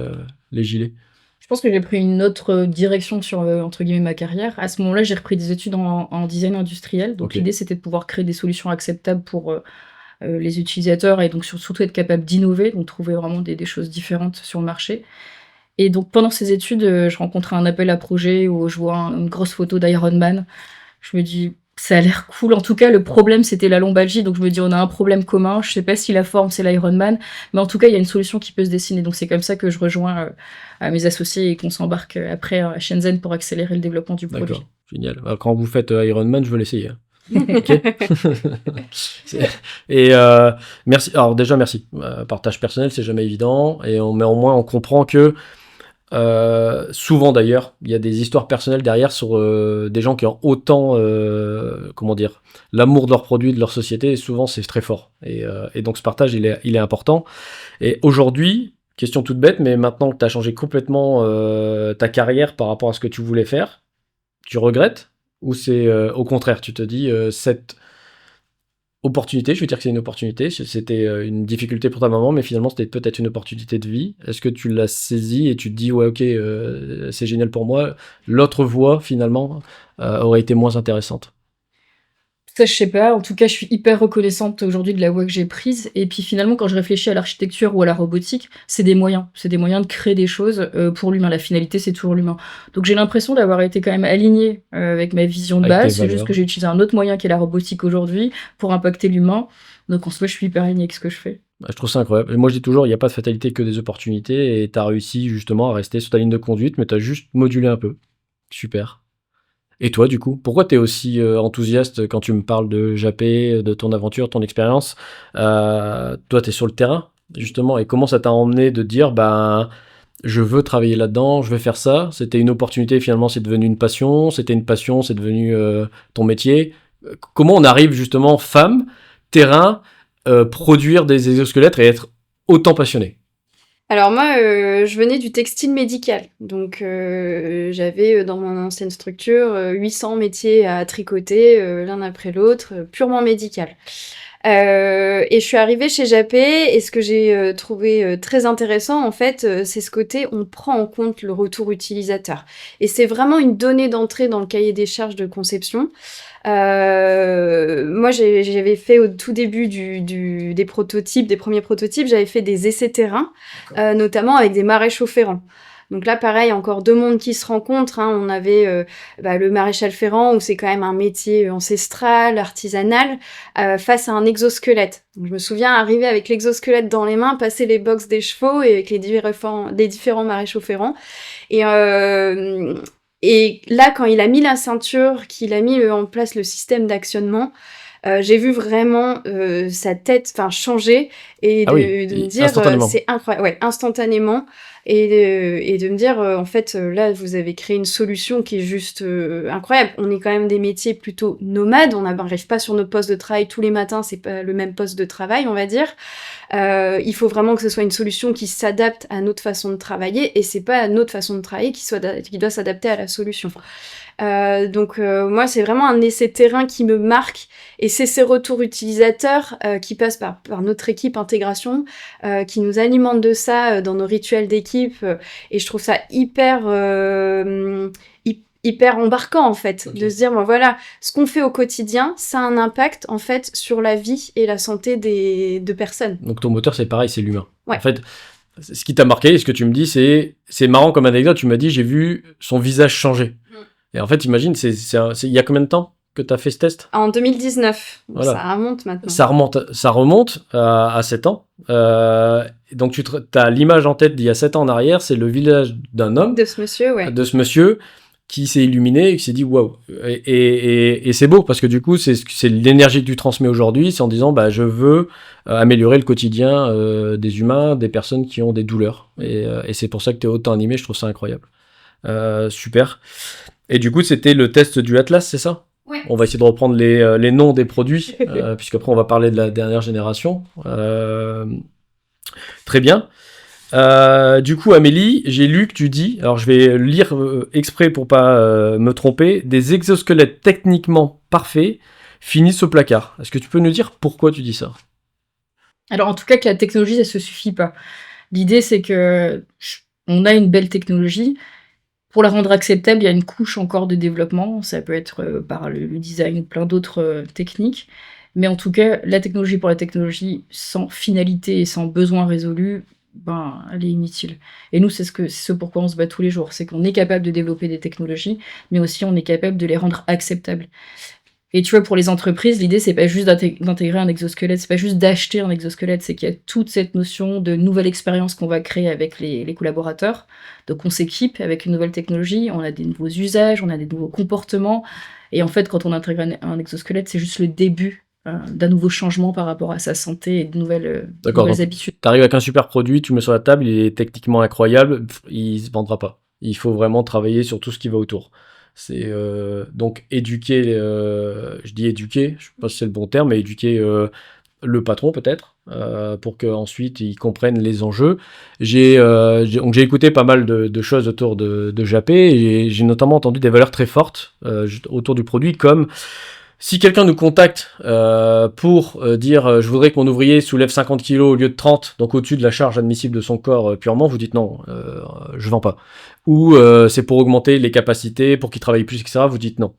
gilets? Je pense que j'ai pris une autre direction sur, entre guillemets, ma carrière. À ce moment-là, j'ai repris des études en design industriel. Donc Ok. l'idée, c'était de pouvoir créer des solutions acceptables pour les utilisateurs, et donc surtout être capable d'innover, donc trouver vraiment des choses différentes sur le marché. Et donc pendant ces études, je rencontre un appel à projet où je vois une grosse photo d'Iron Man. Je me dis, ça a l'air cool. En tout cas, le problème, c'était la lombalgie. Donc je me dis, on a un problème commun. Je sais pas si la forme, c'est l'Iron Man, mais en tout cas, il y a une solution qui peut se dessiner. Donc c'est comme ça que je rejoins à mes associés et qu'on s'embarque après à Shenzhen pour accélérer le développement du produit. D'accord, génial. Alors, quand vous faites Iron Man, je veux l'essayer, hein. Ok. Et merci. Alors déjà, merci. Partage personnel, c'est jamais évident. Mais au moins, on comprend que souvent d'ailleurs, il y a des histoires personnelles derrière sur des gens qui ont autant, comment dire, l'amour de leur produit, de leur société. Et souvent, c'est très fort. Et donc, ce partage, il est important. Et aujourd'hui, question toute bête, mais maintenant que tu as changé complètement ta carrière par rapport à ce que tu voulais faire, tu regrettes? Ou c'est au contraire, tu te dis, opportunité, je veux dire que c'est une opportunité, c'était une difficulté pour ta maman, mais finalement c'était peut-être une opportunité de vie. Est-ce que tu l'as saisie et tu te dis, ouais, ok, c'est génial pour moi, l'autre voie finalement aurait été moins intéressante? Ça, je sais pas. En tout cas, je suis hyper reconnaissante aujourd'hui de la voie que j'ai prise. Et puis finalement, quand je réfléchis à l'architecture ou à la robotique, c'est des moyens. C'est des moyens de créer des choses pour l'humain. La finalité, c'est toujours l'humain. Donc j'ai l'impression d'avoir été quand même alignée avec ma vision de Avec tes base. C'est juste valeurs. que j'ai utilisé un autre moyen qui est la robotique aujourd'hui pour impacter l'humain. Donc en soi, je suis hyper alignée avec ce que je fais. Bah, je trouve ça incroyable. Et moi, je dis toujours, il n'y a pas de fatalité que des opportunités, et tu as réussi justement à rester sur ta ligne de conduite, mais tu as juste modulé un peu. Super. Et toi, du coup, pourquoi tu es aussi enthousiaste quand tu me parles de Japé, de ton aventure, ton expérience? Toi, tu es sur le terrain, justement, et comment ça t'a emmené de dire, ben, je veux travailler là-dedans, je veux faire ça? C'était une opportunité, finalement, c'est devenu une passion, c'était une passion, c'est devenu ton métier. Comment on arrive, justement, femme, terrain, produire des exosquelettes et être autant passionné? Alors moi, je venais du textile médical. Donc j'avais dans mon ancienne structure 800 métiers à tricoter l'un après l'autre, purement médical. Et je suis arrivée chez Japé et ce que j'ai trouvé très intéressant en fait, c'est ce côté on prend en compte le retour utilisateur. Et c'est vraiment une donnée d'entrée dans le cahier des charges de conception. Moi, j'avais fait au tout début des prototypes, des premiers prototypes, j'avais fait des essais terrain, notamment avec des maréchaux ferrants. Donc là, pareil, encore deux mondes qui se rencontrent. Hein. On avait le maréchal ferrant, où c'est quand même un métier ancestral, artisanal, face à un exosquelette. Donc, je me souviens arriver avec l'exosquelette dans les mains, passer les box des chevaux et avec les différents maréchaux ferrants. Et là, quand il a mis la ceinture, qu'il a mis en place le système d'actionnement, j'ai vu vraiment sa tête changer et de me dire c'est incroyable, ouais, instantanément et de me dire en fait là vous avez créé une solution qui est juste incroyable. On est quand même des métiers plutôt nomades, on n'arrive pas sur nos postes de travail tous les matins, c'est pas le même poste de travail on va dire. Il faut vraiment que ce soit une solution qui s'adapte à notre façon de travailler et c'est pas notre façon de travailler qui doit s'adapter à la solution. Donc moi c'est vraiment un essai terrain qui me marque et c'est ces retours utilisateurs qui passent par notre équipe intégration qui nous alimente de ça dans nos rituels d'équipe et je trouve ça hyper embarquant en fait, de se dire bon voilà, ce qu'on fait au quotidien, ça a un impact en fait sur la vie et la santé de personnes. Donc ton moteur c'est pareil, c'est l'humain. Ouais. En fait, ce qui t'a marqué, et ce que tu me dis, c'est marrant comme anecdote, tu m'as dit j'ai vu son visage changer. Et en fait, imagine, il y a combien de temps que tu as fait ce test? En 2019. Voilà. Ça remonte maintenant. Ça remonte à 7 ans. Donc tu as l'image en tête d'il y a 7 ans en arrière, c'est le visage d'un homme. De ce monsieur, ouais. De ce monsieur qui s'est illuminé et qui s'est dit waouh. Et c'est beau parce que du coup, c'est l'énergie que tu transmets aujourd'hui, c'est en disant bah, je veux améliorer le quotidien des humains, des personnes qui ont des douleurs. Et c'est pour ça que tu es autant animé, je trouve ça incroyable. Super. Et du coup, c'était le test du Atlas, c'est ça? Ouais. On va essayer de reprendre les noms des produits, puisqu'après on va parler de la dernière génération. Très bien. Du coup, Amélie, j'ai lu que tu dis, alors je vais lire exprès pour pas me tromper, des exosquelettes techniquement parfaits finissent au placard. Est-ce que tu peux nous dire pourquoi tu dis ça? Alors en tout cas que la technologie, ça se suffit pas. L'idée c'est que on a une belle technologie. Pour la rendre acceptable, il y a une couche encore de développement. Ça peut être par le design ou plein d'autres techniques. Mais en tout cas, la technologie pour la technologie, sans finalité et sans besoin résolu, ben, elle est inutile. Et nous, c'est ce pourquoi on se bat tous les jours. C'est qu'on est capable de développer des technologies, mais aussi on est capable de les rendre acceptables. Et tu vois, pour les entreprises, l'idée, c'est pas juste d'intégrer un exosquelette, c'est pas juste d'acheter un exosquelette, c'est qu'il y a toute cette notion de nouvelle expérience qu'on va créer avec les collaborateurs. Donc, on s'équipe avec une nouvelle technologie, on a des nouveaux usages, on a des nouveaux comportements. Et en fait, quand on intègre un exosquelette, c'est juste le début d'un nouveau changement par rapport à sa santé et de nouvelles habitudes. Tu arrives avec un super produit, tu le mets sur la table, il est techniquement incroyable, il se vendra pas. Il faut vraiment travailler sur tout ce qui va autour. C'est donc éduquer, je dis éduquer, je sais pas si c'est le bon terme, mais éduquer le patron peut-être, pour qu'ensuite il comprenne les enjeux. J'ai écouté pas mal de choses autour de Japé, et j'ai notamment entendu des valeurs très fortes autour du produit, comme Si quelqu'un nous contacte pour dire je voudrais que mon ouvrier soulève 50 kg au lieu de 30, donc au-dessus de la charge admissible de son corps purement, vous dites non, je vends pas. Ou c'est pour augmenter les capacités, pour qu'il travaille plus, etc. Vous dites non.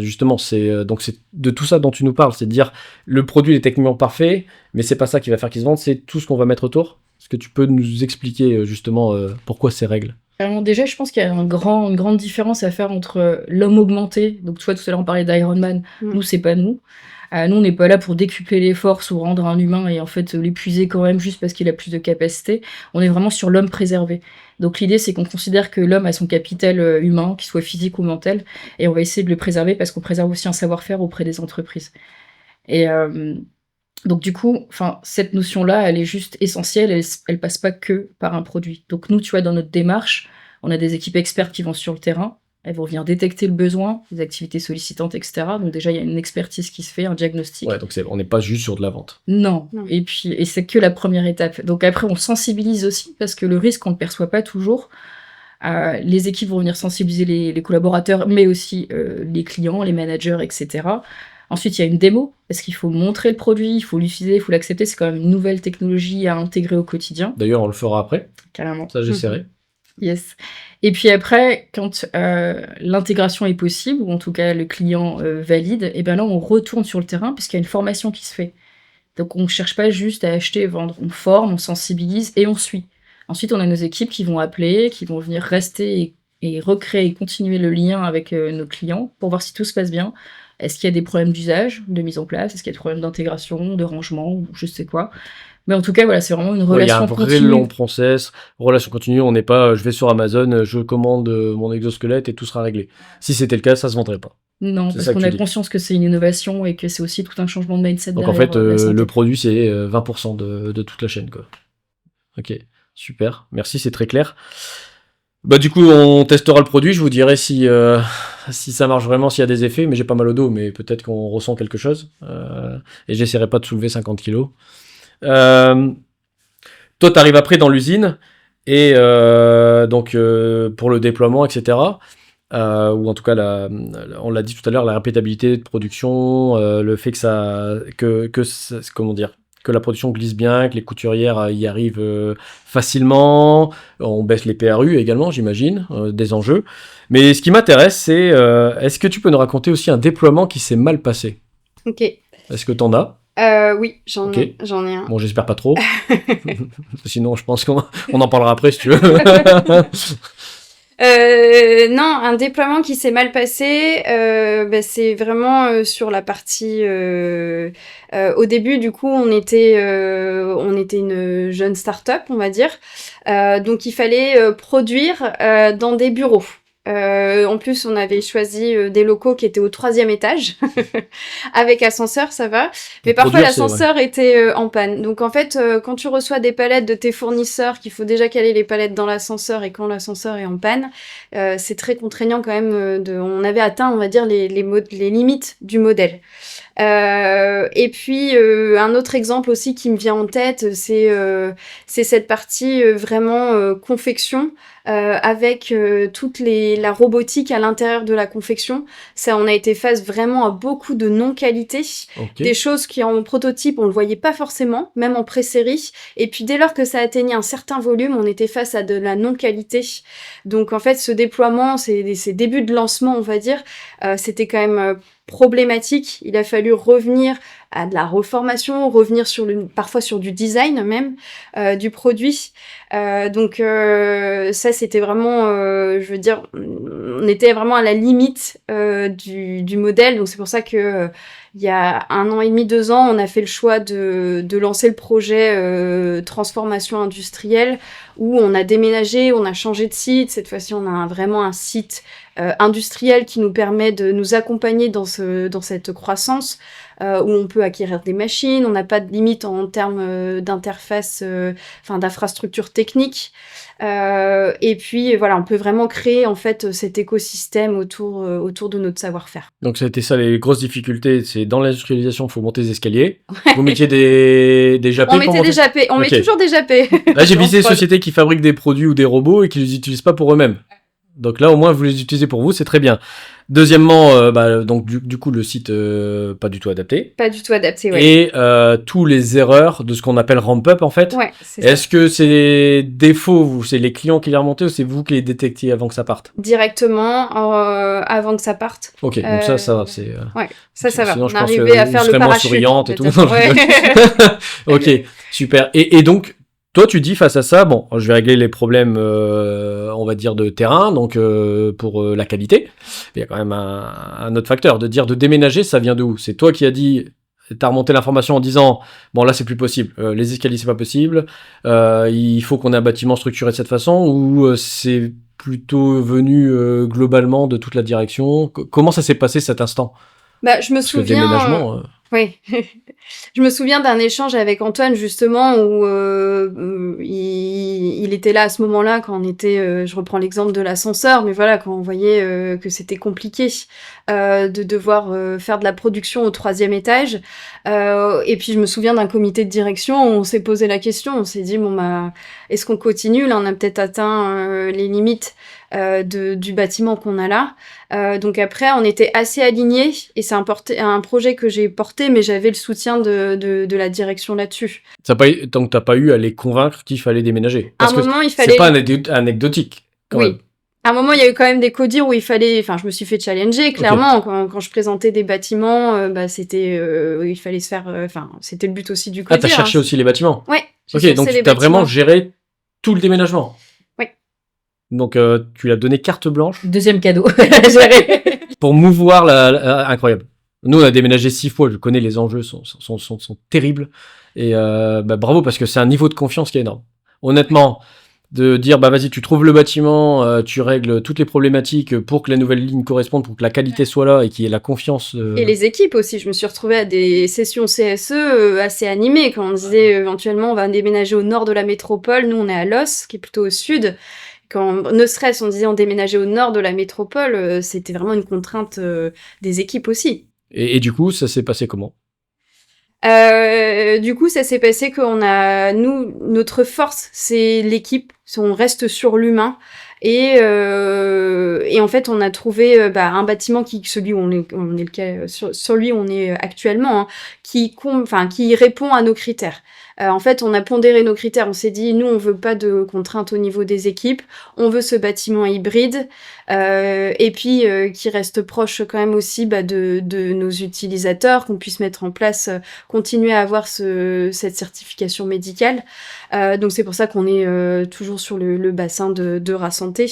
Justement, donc c'est de tout ça dont tu nous parles, c'est de dire le produit est techniquement parfait, mais c'est pas ça qui va faire qu'il se vende, c'est tout ce qu'on va mettre autour. Est-ce que tu peux nous expliquer justement pourquoi ces règles? Alors déjà, je pense qu'il y a une grande différence à faire entre l'homme augmenté. Donc, tu vois, tout à l'heure, on parlait d'Iron Man. Nous, c'est pas nous. Nous, on n'est pas là pour décupler les forces ou rendre un humain et en fait l'épuiser quand même juste parce qu'il a plus de capacité. On est vraiment sur l'homme préservé. Donc, l'idée, c'est qu'on considère que l'homme a son capital humain, qu'il soit physique ou mental, et on va essayer de le préserver parce qu'on préserve aussi un savoir-faire auprès des entreprises. Et donc du coup, cette notion-là, elle est juste essentielle, elle passe pas que par un produit. Donc nous, tu vois, dans notre démarche, on a des équipes expertes qui vont sur le terrain, elles vont venir détecter le besoin, les activités sollicitantes, etc. Donc déjà, il y a une expertise qui se fait, un diagnostic. Ouais, donc on n'est pas juste sur de la vente. Non. Et c'est que la première étape. Donc après, on sensibilise aussi, parce que le risque, on ne le perçoit pas toujours. Les équipes vont venir sensibiliser les collaborateurs, mais aussi les clients, les managers, etc. Ensuite, il y a une démo, parce qu'il faut montrer le produit, il faut l'utiliser, il faut l'accepter. C'est quand même une nouvelle technologie à intégrer au quotidien. D'ailleurs, on le fera après. Carrément. Ça, j'essaierai. Yes. Et puis après, quand l'intégration est possible, ou en tout cas le client valide, et bien là, on retourne sur le terrain, puisqu'il y a une formation qui se fait. Donc, on ne cherche pas juste à acheter et vendre. On forme, on sensibilise et on suit. Ensuite, on a nos équipes qui vont appeler, qui vont venir rester et recréer et continuer le lien avec nos clients pour voir si tout se passe bien. Est-ce qu'il y a des problèmes d'usage, de mise en place? Est-ce qu'il y a des problèmes d'intégration, de rangement, ou je sais quoi? Mais en tout cas, voilà, c'est vraiment une relation continue. Il y a un vrai long process, relation continue. On n'est pas, je vais sur Amazon, je commande mon exosquelette et tout sera réglé. Si c'était le cas, ça se vendrait pas. Non, parce qu'on a conscience que c'est une innovation et que c'est aussi tout un changement de mindset. Donc en fait, le produit, c'est 20% de toute la chaîne, quoi. Ok, super. Merci, c'est très clair. Bah du coup, on testera le produit. Je vous dirai si ça marche vraiment, s'il y a des effets. Mais j'ai pas mal au dos, mais peut-être qu'on ressent quelque chose. Et j'essaierai pas de soulever 50 kilos. Toi, t'arrives après dans l'usine et donc pour le déploiement, etc. Ou en tout cas, on l'a dit tout à l'heure, la répétabilité de production, le fait que la production glisse bien, que les couturières y arrivent facilement. On baisse les PRU également, j'imagine, des enjeux. Mais ce qui m'intéresse, c'est est-ce que tu peux nous raconter aussi un déploiement qui s'est mal passé? Ok. Est-ce que t'en as? Oui, j'en ai un. Bon, j'espère pas trop. Sinon, je pense qu'on en parlera après, si tu veux. Non, un déploiement qui s'est mal passé, c'est vraiment sur la partie. Au début, du coup, on était une jeune start-up, on va dire. Donc, il fallait produire dans des bureaux. En plus, on avait choisi des locaux qui étaient au 3e étage, avec ascenseur, ça va. Mais parfois, l'ascenseur était en panne. Donc, en fait, quand tu reçois des palettes de tes fournisseurs, qu'il faut déjà caler les palettes dans l'ascenseur, et quand l'ascenseur est en panne, c'est très contraignant quand même. On avait atteint, on va dire, les limites du modèle. Et puis un autre exemple aussi qui me vient en tête, c'est cette partie vraiment confection avec toute la robotique à l'intérieur de la confection. Ça, on a été face vraiment à beaucoup de non-qualité, des choses qui en prototype on le voyait pas forcément, même en pré-série. Et puis dès lors que ça atteignait un certain volume, on était face à de la non-qualité. Donc en fait, ce déploiement, ces débuts de lancement, on va dire, c'était quand même problématique. Il a fallu revenir à de la reformation, revenir parfois sur du design même du produit. Donc ça, c'était vraiment, je veux dire, on était vraiment à la limite du modèle. Donc c'est pour ça que il y a 1 an et demi, 2 ans, on a fait le choix de lancer le projet transformation industrielle, où on a déménagé, on a changé de site. Cette fois-ci, on a vraiment un site industriel qui nous permet de nous accompagner dans cette croissance, où on peut acquérir des machines, on n'a pas de limite en termes d'interface, d'infrastructure technique. Et puis voilà, on peut vraiment créer en fait cet écosystème autour de notre savoir-faire. Donc ça a été ça les grosses difficultés, c'est dans l'industrialisation, il faut monter des escaliers. Vous mettiez des jappés. On mettait des jappés, met toujours des jappés. Là j'ai visité des sociétés qui fabriquent des produits ou des robots et qui les utilisent pas pour eux-mêmes. Donc là, au moins, vous les utilisez pour vous, c'est très bien. Deuxièmement, donc du coup, le site pas du tout adapté. Pas du tout adapté, ouais. Et tous les erreurs de ce qu'on appelle ramp-up, en fait. Ouais, c'est ça. Est-ce que c'est défauts, c'est les clients qui les remontaient ou c'est vous qui les détectiez avant que ça parte? Directement, avant que ça parte. Ok, donc ça va, c'est... Ouais, ça va. Sinon, On je pense arrivait à que faire vous le serez moins parachute. souriante et on tout. va dire. Ouais. Ok, super. Et donc, toi, tu dis face à ça, bon, je vais régler les problèmes, on va dire, de terrain, donc pour la qualité. Il y a quand même un autre facteur, de dire de déménager, ça vient de où? C'est toi qui as dit, t'as remonté l'information en disant, bon là c'est plus possible, les escaliers c'est pas possible, il faut qu'on ait un bâtiment structuré de cette façon, ou c'est plutôt venu globalement de toute la direction? Comment ça s'est passé cet instant? Bah, je me Parce que le souviens. déménagement... Oui, je me souviens d'un échange avec Antoine justement où il était là à ce moment-là quand on était, je reprends l'exemple de l'ascenseur, mais voilà, quand on voyait que c'était compliqué de devoir faire de la production au 3e étage. Et puis je me souviens d'un comité de direction où on s'est posé la question, on s'est dit bon bah est-ce qu'on continue? Là on a peut-être atteint les limites du bâtiment qu'on a là. Donc après, on était assez alignés et c'est un projet que j'ai porté, mais j'avais le soutien de la direction là-dessus. Donc t'as pas eu à les convaincre qu'il fallait déménager. À Parce un que moment, il fallait... c'est pas anecdotique. Quand Oui. même. À un moment, il y a eu quand même des codires où il fallait... Enfin, je me suis fait challenger, clairement. Okay. Quand je présentais des bâtiments, c'était... il fallait se faire... Enfin, c'était le but aussi du codir. Ah, t'as cherché aussi les bâtiments? Ouais. Ok, donc t'as vraiment géré tout le déménagement? Oui. Donc, tu l'as donné carte blanche. Deuxième cadeau. Pour mouvoir incroyable. Nous, on a déménagé 6 fois. Je connais, les enjeux sont terribles. Et bravo, parce que c'est un niveau de confiance qui est énorme. Honnêtement, de dire, vas-y, tu trouves le bâtiment, tu règles toutes les problématiques pour que la nouvelle ligne corresponde, pour que la qualité soit là et qu'il y ait la confiance. Et les équipes aussi. Je me suis retrouvée à des sessions CSE assez animées. Quand on disait éventuellement, on va déménager au nord de la métropole. Nous, on est à Los, qui est plutôt au sud. Quand, ne serait-ce, on disait on déménageait au nord de la métropole, c'était vraiment une contrainte des équipes aussi. Et du coup, ça s'est passé comment? Du coup, ça s'est passé qu'on a... Nous, notre force, c'est l'équipe. On reste sur l'humain. Et en fait, on a trouvé un bâtiment celui où on est le cas, sur lui où on est actuellement, hein, qui répond à nos critères. En fait, on a pondéré nos critères. On s'est dit, nous, on veut pas de contraintes au niveau des équipes. On veut ce bâtiment hybride et puis qui reste proche quand même aussi de nos utilisateurs, qu'on puisse mettre en place, continuer à avoir cette certification médicale. Donc c'est pour ça qu'on est toujours sur le bassin de Rasanté.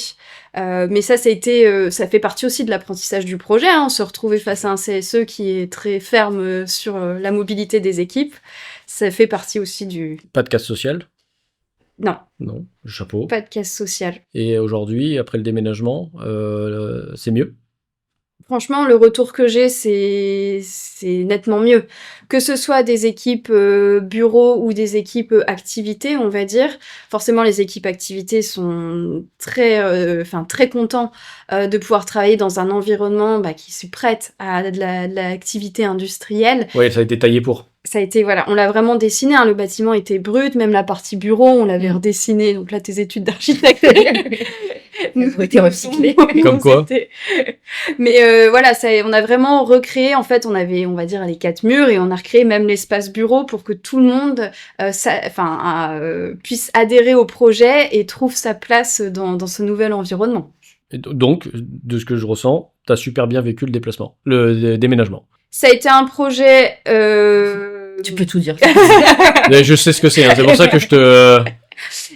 Mais ça fait partie aussi de l'apprentissage du projet, hein, se retrouver face à un CSE qui est très ferme sur la mobilité des équipes. Ça fait partie aussi du... Pas de casse sociale? Non. Non, chapeau. Pas de casse sociale. Et aujourd'hui, après le déménagement, c'est mieux? Franchement, le retour que j'ai, c'est nettement mieux. Que ce soit des équipes bureaux ou des équipes activités, on va dire. Forcément, les équipes activités sont très contents de pouvoir travailler dans un environnement qui se prête à de l'activité industrielle. Oui, ça a été taillé pour. Ça a été, voilà, on l'a vraiment dessiné, hein, le bâtiment était brut, même la partie bureau, on l'avait redessiné, donc là, tes études d'architecte ont été recyclées. Comme quoi. Mais voilà, on a vraiment recréé, en fait, on avait, on va dire, les 4 murs, et on a recréé même l'espace bureau pour que tout le monde puisse adhérer au projet et trouve sa place dans ce nouvel environnement. Et donc, de ce que je ressens, t'as super bien vécu le déménagement. Ça a été un projet... Tu peux tout dire. Je sais ce que c'est, hein, c'est pour ça que je te...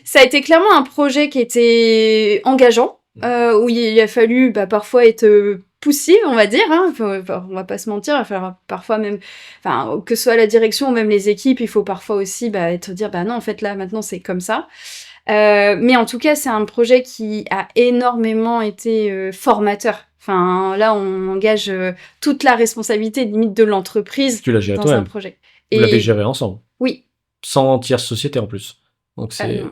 Ça a été clairement un projet qui était engageant, où il a fallu parfois être poussif, on va dire, hein. On va pas se mentir, il va falloir parfois même, que ce soit la direction ou même les équipes, il faut parfois aussi dire non, en fait là maintenant c'est comme ça. Mais en tout cas, c'est un projet qui a énormément été formateur. Enfin, là, on engage toute la responsabilité limite de l'entreprise tu l'as géré dans toi-même. un projet. Vous l'avez géré ensemble. Oui. Sans tierce société en plus. Donc c'est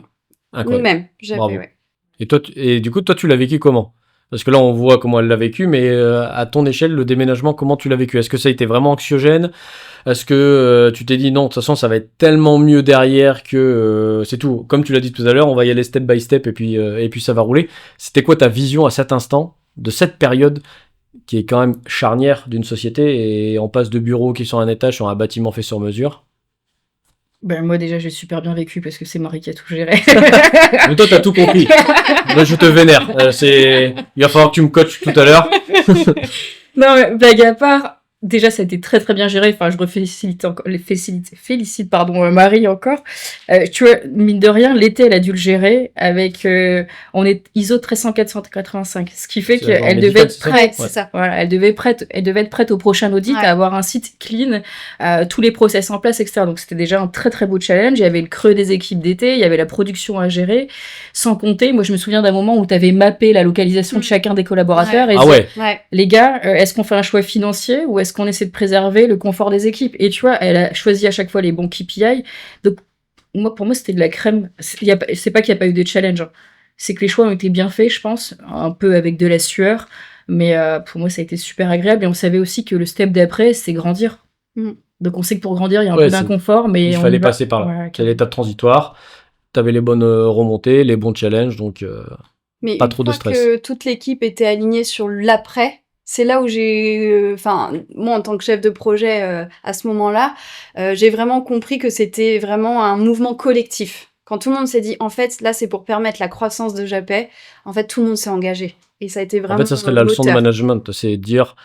incroyable. Nous-mêmes, j'avais, bravo. ouais. Et du coup, toi, tu l'as vécu comment? Parce que là, on voit comment elle l'a vécu, mais à ton échelle, le déménagement, comment tu l'as vécu? Est-ce que ça a été vraiment anxiogène? Est-ce que tu t'es dit non, de toute façon, ça va être tellement mieux derrière que c'est tout. Comme tu l'as dit tout à l'heure, on va y aller step by step et puis ça va rouler. C'était quoi ta vision à cet instant de cette période qui est quand même charnière d'une société et on passe de bureaux qui sont à un étage sur un bâtiment fait sur mesure? Ben, moi, déjà, j'ai super bien vécu parce que c'est Marie qui a tout géré. Mais toi, t'as tout compris. Moi, je te vénère. Il va falloir que tu me coaches tout à l'heure. Non, mais blague à part, déjà, ça a été très très bien géré. Enfin, je félicite Marie encore. Tu vois, mine de rien, l'été, elle a dû le gérer avec. On est ISO 13485, ce qui fait C'est la qu'elle norme devait médicale, être c'est ça? prête. c'est ça. Voilà, elle devait être prête au prochain audit, Ouais. à avoir un site clean, tous les process en place, etc. Donc c'était déjà un très très beau challenge. Il y avait le creux des équipes d'été, il y avait la production à gérer, sans compter. Moi, je me souviens d'un moment où tu avais mappé la localisation de chacun des collaborateurs et Ah ouais. Ouais. les gars, est-ce qu'on fait un choix financier ou est-ce qu'on essaie de préserver le confort des équipes? Et tu vois, elle a choisi à chaque fois les bons KPI. Donc, pour moi, c'était de la crème. C'est pas qu'il n'y a pas eu de challenge, hein. C'est que les choix ont été bien faits, je pense, un peu avec de la sueur. Mais pour moi, ça a été super agréable. Et on savait aussi que le step d'après, c'est grandir. Mm. Donc, on sait que pour grandir, il y a un Ouais, peu d'inconfort, mais Il on fallait y va. passer par là. Voilà, Quelle étape transitoire? T'avais les bonnes remontées, les bons challenges, donc Mais pas une trop de fois stress. que toute l'équipe était alignée sur l'après, c'est là où j'ai, enfin, moi en tant que chef de projet à ce moment-là, j'ai vraiment compris que c'était vraiment un mouvement collectif. Quand tout le monde s'est dit, en fait, là c'est pour permettre la croissance de Japet, en fait tout le monde s'est engagé. Et ça a été En vraiment fait, ça serait la leçon de moteur. management, c'est dire,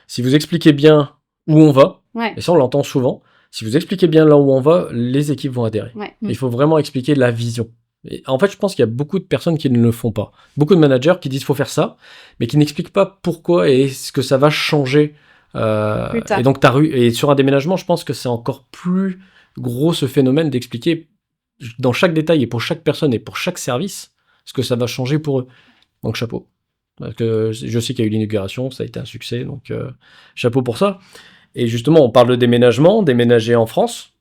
si vous expliquez bien où on va, Ouais, et ça on l'entend souvent, si vous expliquez bien là où on va, les équipes vont adhérer. ouais. Il faut vraiment expliquer la vision. Et en fait, je pense qu'il y a beaucoup de personnes qui ne le font pas. Beaucoup de managers qui disent faut faire ça, mais qui n'expliquent pas pourquoi et ce que ça va changer. Plus tard. Et donc, et sur un déménagement, je pense que c'est encore plus gros ce phénomène d'expliquer dans chaque détail et pour chaque personne et pour chaque service ce que ça va changer pour eux. Donc, chapeau. Parce que je sais qu'il y a eu l'inauguration, ça a été un succès, donc chapeau pour ça. Et justement, on parle de déménagement, déménager en France,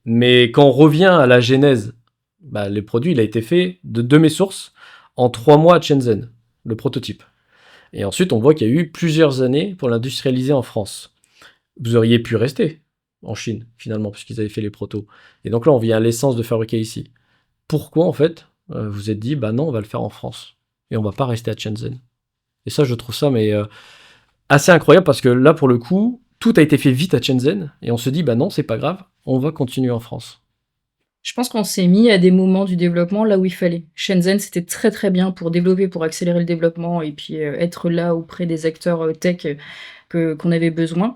mais quand on revient à la genèse, le produit, il a été fait de mes sources en 3 mois à Shenzhen, le prototype. Et ensuite, on voit qu'il y a eu plusieurs années pour l'industrialiser en France. Vous auriez pu rester en Chine, finalement, puisqu'ils avaient fait les protos. Et donc là, on vient à l'essence de fabriquer ici. Pourquoi, en fait, vous êtes dit, non, on va le faire en France. Et on va pas rester à Shenzhen. Et ça, je trouve ça assez incroyable, parce que là, pour le coup, tout a été fait vite à Shenzhen, et on se dit, non, c'est pas grave, on va continuer en France. Je pense qu'on s'est mis à des moments du développement là où il fallait. Shenzhen, c'était très très bien pour développer, pour accélérer le développement et puis être là auprès des acteurs tech qu'on avait besoin.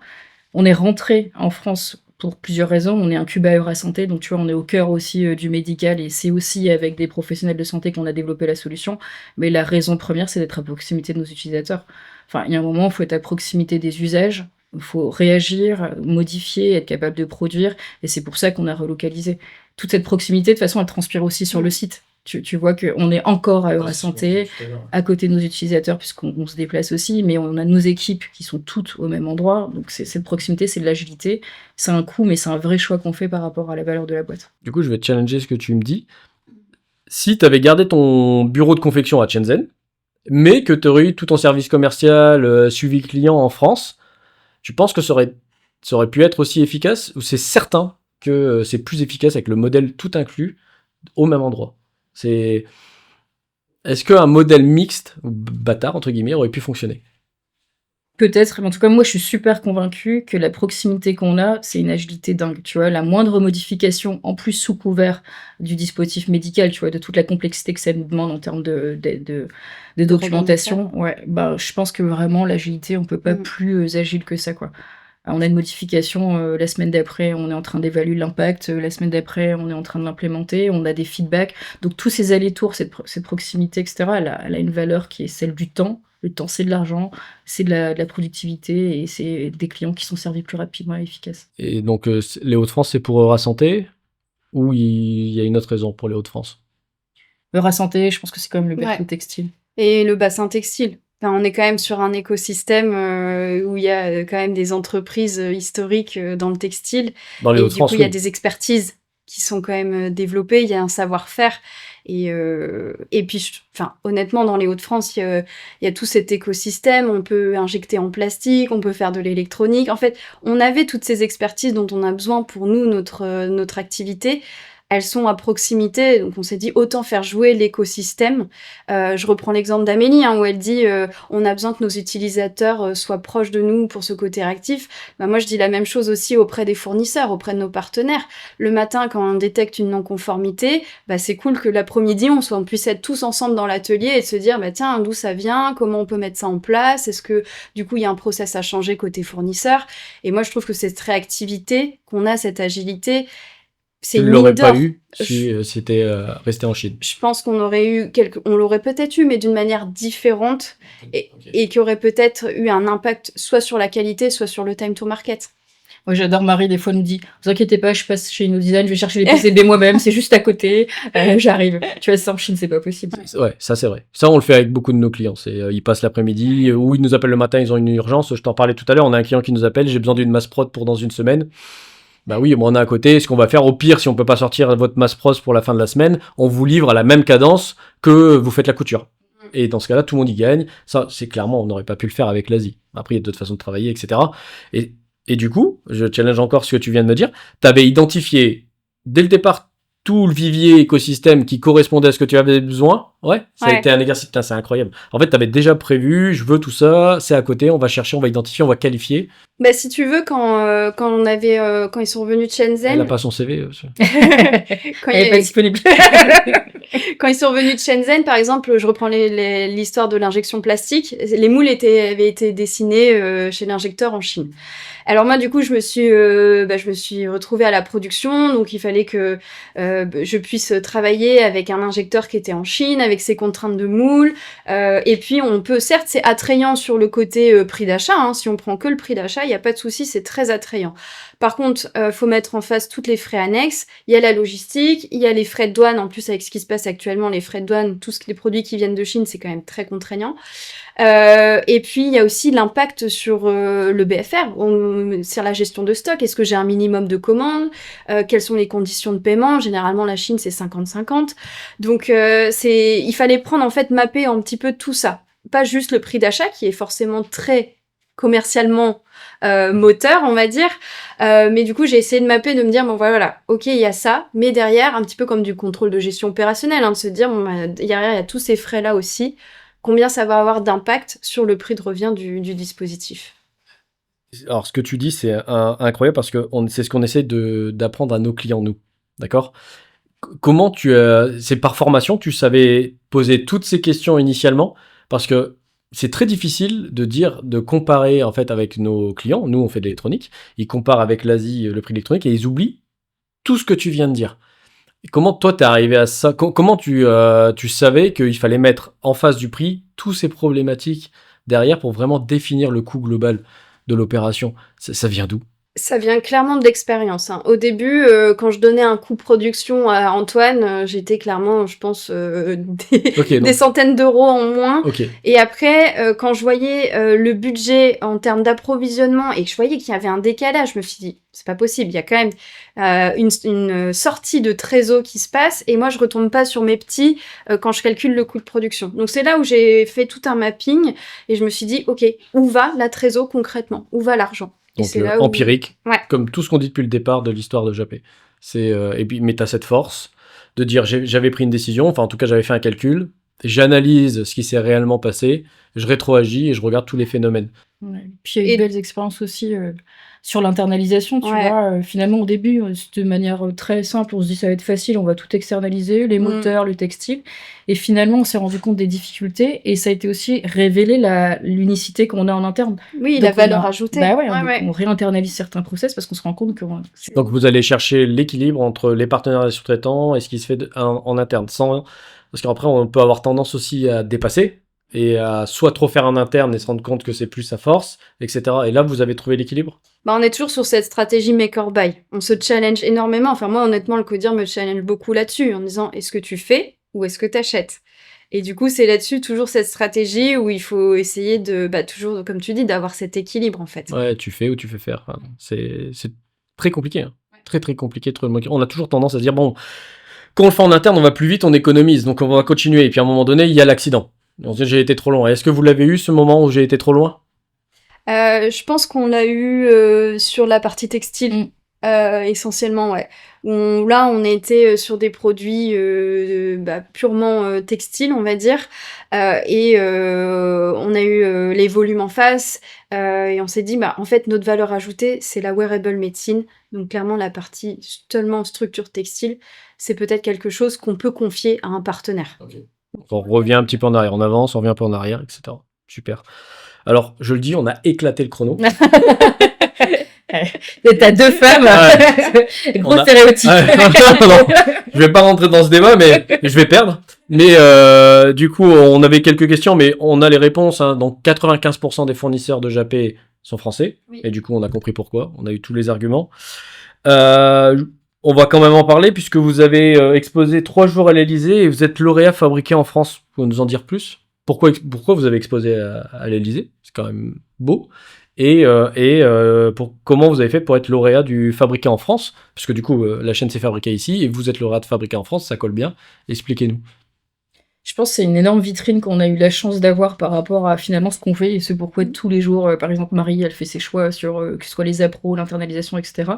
On est rentré en France pour plusieurs raisons. On est incubateur à santé, donc tu vois, on est au cœur aussi du médical et c'est aussi avec des professionnels de santé qu'on a développé la solution. Mais la raison première, c'est d'être à proximité de nos utilisateurs. Enfin, il y a un moment, il faut être à proximité des usages. Il faut réagir, modifier, être capable de produire. Et c'est pour ça qu'on a relocalisé. Toute cette proximité, de toute façon, elle transpire aussi sur le site. Tu vois qu'on est encore à Eurasanté, à côté de nos utilisateurs, puisqu'on se déplace aussi, mais on a nos équipes qui sont toutes au même endroit. Donc cette proximité, c'est de l'agilité. C'est un coût, mais c'est un vrai choix qu'on fait par rapport à la valeur de la boîte. Du coup, je vais te challenger ce que tu me dis. Si tu avais gardé ton bureau de confection à Shenzhen, mais que tu aurais eu tout ton service commercial, suivi client en France, tu penses que ça aurait pu être aussi efficace, ou c'est certain que c'est plus efficace avec le modèle tout inclus au même endroit? Est-ce qu'un modèle mixte, bâtard entre guillemets, aurait pu fonctionner? Peut-être, mais en tout cas, moi, je suis super convaincue que la proximité qu'on a, c'est une agilité dingue. Tu vois, la moindre modification, en plus sous couvert du dispositif médical, tu vois, de toute la complexité que ça nous demande en termes de documentation, ouais, je pense que vraiment, l'agilité, on peut pas plus agile que ça, quoi. On a une modification, la semaine d'après, on est en train d'évaluer l'impact, la semaine d'après, on est en train de l'implémenter, on a des feedbacks. Donc, tous ces allers-retours, cette proximité, etc., elle a une valeur qui est celle du temps. Le temps, c'est de l'argent, c'est de la productivité et c'est des clients qui sont servis plus rapidement et efficaces. Et donc, les Hauts-de-France, c'est pour Eurasanté, ou il y a une autre raison pour les Hauts-de-France? Eurasanté, je pense que c'est quand même le berceau textile. Et le bassin textile. Enfin, on est quand même sur un écosystème où il y a quand même des entreprises historiques dans le textile. Dans les et Hauts-de-France, du coup, il y a des expertises qui sont quand même développés, il y a un savoir-faire. Et puis, honnêtement, dans les Hauts-de-France, il y a tout cet écosystème. On peut injecter en plastique, on peut faire de l'électronique. En fait, on avait toutes ces expertises dont on a besoin pour nous, notre activité. Elles sont à proximité, donc on s'est dit autant faire jouer l'écosystème. Je reprends l'exemple d'Amélie, où elle dit on a besoin que nos utilisateurs soient proches de nous pour ce côté réactif. Bah, moi, je dis la même chose aussi auprès des fournisseurs, auprès de nos partenaires. Le matin, quand on détecte une non-conformité, bah, c'est cool que l'après-midi, on puisse être tous ensemble dans l'atelier et se dire, bah, tiens, d'où ça vient, comment on peut mettre ça en place, est-ce que du coup, il y a un process à changer côté fournisseur. Et moi, je trouve que cette réactivité qu'on a, cette agilité, c'est Tu une l'aurais mine pas d'or. eu si c'était resté en Chine. Je pense qu'on aurait eu on l'aurait peut-être eu, mais d'une manière différente, et qui aurait peut-être eu un impact soit sur la qualité, soit sur le time to market. Moi, j'adore Marie, des fois, nous dit vous inquiétez pas, je passe chez InnoDesign, je vais chercher les PCB moi-même, c'est juste à côté, j'arrive. Tu vois, ça en Chine, c'est pas possible. Ouais, ça c'est vrai. Ça, on le fait avec beaucoup de nos clients. Ils passent l'après-midi ou ils nous appellent le matin, ils ont une urgence. Je t'en parlais tout à l'heure, on a un client qui nous appelle, j'ai besoin d'une mass prod pour dans une semaine. Bah oui, moi on est à côté, ce qu'on va faire au pire, si on peut pas sortir votre mass pros pour la fin de la semaine, on vous livre à la même cadence que vous faites la couture. Et dans ce cas-là, tout le monde y gagne. Ça, c'est clairement, on n'aurait pas pu le faire avec l'Asie. Après, il y a d'autres façons de travailler, etc. Et du coup, je challenge encore ce que tu viens de me dire, tu avais identifié dès le départ tout le vivier écosystème qui correspondait à ce que tu avais besoin. Ouais, ça a été un exercice, putain, c'est incroyable. En fait, tu avais déjà prévu, je veux tout ça, c'est à côté, on va chercher, on va identifier, on va qualifier. Bah, si tu veux, quand ils sont revenus de Shenzhen... Elle n'a pas son CV. Elle n'est pas disponible. Quand ils sont revenus de Shenzhen, par exemple, je reprends l'histoire de l'injection plastique, les moules avaient été dessinés chez l'injecteur en Chine. Alors moi, du coup, je me suis retrouvée à la production, donc il fallait que je puisse travailler avec un injecteur qui était en Chine, avec ses contraintes de moule. Et puis, certes, c'est attrayant sur le côté prix d'achat. Si on prend que le prix d'achat, il n'y a pas de souci, c'est très attrayant. Par contre, faut mettre en face toutes les frais annexes. Il y a la logistique, il y a les frais de douane. En plus, avec ce qui se passe actuellement, les frais de douane, les produits qui viennent de Chine, c'est quand même très contraignant. Et puis, il y a aussi l'impact sur le BFR, sur la gestion de stock. Est-ce que j'ai un minimum de commandes? Quelles sont les conditions de paiement? Généralement, la Chine, c'est 50-50. Donc, il fallait mapper un petit peu tout ça. Pas juste le prix d'achat, qui est forcément très commercialement moteur, on va dire. Mais du coup, j'ai essayé de mapper, de me dire, bon voilà, ok, il y a ça, mais derrière, un petit peu comme du contrôle de gestion opérationnelle, de se dire, derrière, il y a tous ces frais-là aussi. Combien ça va avoir d'impact sur le prix de revient du dispositif? Alors, ce que tu dis, c'est incroyable parce que c'est ce qu'on essaie d'apprendre à nos clients, nous. D'accord? Comment c'est par formation, tu savais poser toutes ces questions initialement? Parce que c'est très difficile de comparer en fait avec nos clients. Nous, on fait de l'électronique. Ils comparent avec l'Asie le prix de l'électronique et ils oublient tout ce que tu viens de dire. Et comment toi, t'es arrivé à ça? Comment tu savais qu'il fallait mettre en face du prix toutes ces problématiques derrière pour vraiment définir le coût global de l'opération? Ça vient d'où? Ça vient clairement de l'expérience. Au début, quand je donnais un coût production à Antoine, j'étais clairement, je pense, des centaines d'euros en moins. Okay. Et après, quand je voyais le budget en termes d'approvisionnement et que je voyais qu'il y avait un décalage, je me suis dit, c'est pas possible, il y a quand même une sortie de trésor qui se passe et moi, je retombe pas sur mes petits quand je calcule le coût de production. Donc, c'est là où j'ai fait tout un mapping et je me suis dit, OK, où va la trésor concrètement? Où va l'argent? Donc empirique, ouais. Comme tout ce qu'on dit depuis le départ de l'histoire de Japé. Et puis, mais tu as cette force de dire j'avais pris une décision, enfin en tout cas j'avais fait un calcul, j'analyse ce qui s'est réellement passé, je rétroagis et je regarde tous les phénomènes. Ouais. Puis il y a eu de belles expériences aussi sur l'internalisation, tu vois. Finalement, au début, de manière très simple, on se dit ça va être facile, on va tout externaliser, les moteurs, le textile. Et finalement, on s'est rendu compte des difficultés et ça a été aussi révéler l'unicité qu'on a en interne. Oui, donc la valeur ajoutée. Bah ouais, on réinternalise certains process parce qu'on se rend compte que... Donc vous allez chercher l'équilibre entre les partenaires et sous-traitants et ce qui se fait en interne. Parce qu'après, on peut avoir tendance aussi à dépasser et à soit trop faire en interne et se rendre compte que c'est plus sa force, etc. Et là, vous avez trouvé l'équilibre? On est toujours sur cette stratégie make or buy. On se challenge énormément. Enfin, moi, honnêtement, le codir me challenge beaucoup là-dessus, en disant, est-ce que tu fais ou est-ce que tu achètes? Et du coup, c'est là-dessus toujours cette stratégie où il faut essayer de, toujours, comme tu dis, d'avoir cet équilibre, en fait. Ouais, tu fais ou tu fais faire. Enfin, c'est très compliqué. Hein. très très compliqué de trouver le bon. On a toujours tendance à se dire, bon, quand on le fait en interne, on va plus vite, on économise, donc on va continuer. Et puis à un moment donné, il y a l'accident. On se dit, j'ai été trop loin. Est-ce que vous l'avez eu, ce moment où j'ai été trop loin? Je pense qu'on l'a eu sur la partie textile, essentiellement, ouais. Là, on était sur des produits purement textiles, on va dire, et on a eu les volumes en face, et on s'est dit, en fait, notre valeur ajoutée, c'est la wearable médecine. Donc clairement, la partie seulement structure textile, c'est peut-être quelque chose qu'on peut confier à un partenaire. Donc, on revient un petit peu en arrière, on avance, on revient un peu en arrière, etc. Super. Alors, je le dis, on a éclaté le chrono. Et t'as 2 femmes. Gros stéréotype. Non, je vais pas rentrer dans ce débat, mais je vais perdre. Mais du coup, on avait quelques questions, mais on a les réponses. Hein. Donc, 95% des fournisseurs de Japé sont français. Oui. Et du coup, on a compris pourquoi. On a eu tous les arguments. On va quand même en parler, puisque vous avez exposé 3 jours à l'Elysée et vous êtes lauréat fabriqué en France. Vous pouvez nous en dire plus? Pourquoi vous avez exposé à l'Elysée? C'est quand même beau. Et comment vous avez fait pour être lauréat du Fabriqué en France? Parce que du coup, la chaîne s'est fabriquée ici et vous êtes lauréat de Fabriqué en France, ça colle bien. Expliquez-nous. Je pense que c'est une énorme vitrine qu'on a eu la chance d'avoir par rapport à finalement ce qu'on fait et ce pourquoi tous les jours, par exemple Marie, elle fait ses choix sur que ce soit les appros, l'internalisation, etc.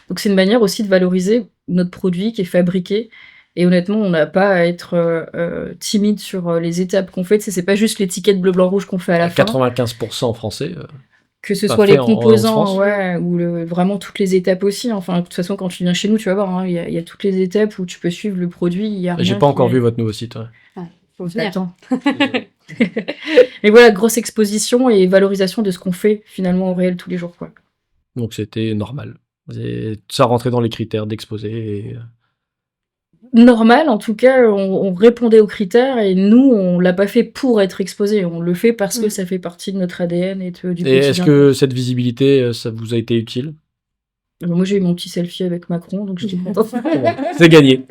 Donc c'est une manière aussi de valoriser notre produit qui est fabriqué. Et honnêtement, on n'a pas à être timide sur les étapes qu'on fait. C'est pas juste l'étiquette bleu, blanc, rouge qu'on fait à la fin. 95% français. Que ce pas soit fait les en composants, France. ouais, ou vraiment toutes les étapes aussi. Enfin, de toute façon, quand tu viens chez nous, tu vas voir, hein, il y a toutes les étapes où tu peux suivre le produit. Il y a J'ai rien pas qui encore est- vu votre nouveau site. Ouais. Faut venir. Attends. Mais voilà, grosse exposition et valorisation de ce qu'on fait finalement au réel tous les jours, quoi. Donc c'était normal. Ça rentrait dans les critères d'exposer. Et... Normal, en tout cas, on répondait aux critères et nous, on l'a pas fait pour être exposé. On le fait parce que ça fait partie de notre ADN et du Et quotidien. est-ce que cette visibilité, ça vous a été utile? Moi, j'ai eu mon petit selfie avec Macron, donc j'étais contente. C'est gagné.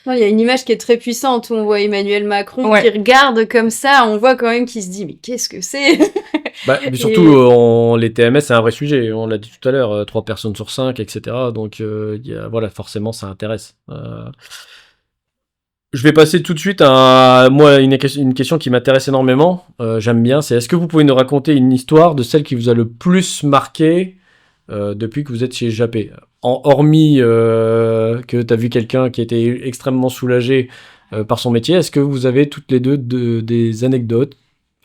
Non, il y a une image qui est très puissante où on voit Emmanuel Macron Ouais. qui regarde comme ça, on voit quand même qu'il se dit mais qu'est-ce que c'est? Mais surtout, les TMS, c'est un vrai sujet. On l'a dit tout à l'heure, 3 personnes sur 5, etc. Donc, voilà, forcément, ça intéresse. Je vais passer tout de suite à moi une question qui m'intéresse énormément. J'aime bien. C'est est-ce que vous pouvez nous raconter une histoire de celle qui vous a le plus marqué depuis que vous êtes chez Japé? Hormis que tu as vu quelqu'un qui était extrêmement soulagé par son métier, est-ce que vous avez toutes les deux des anecdotes?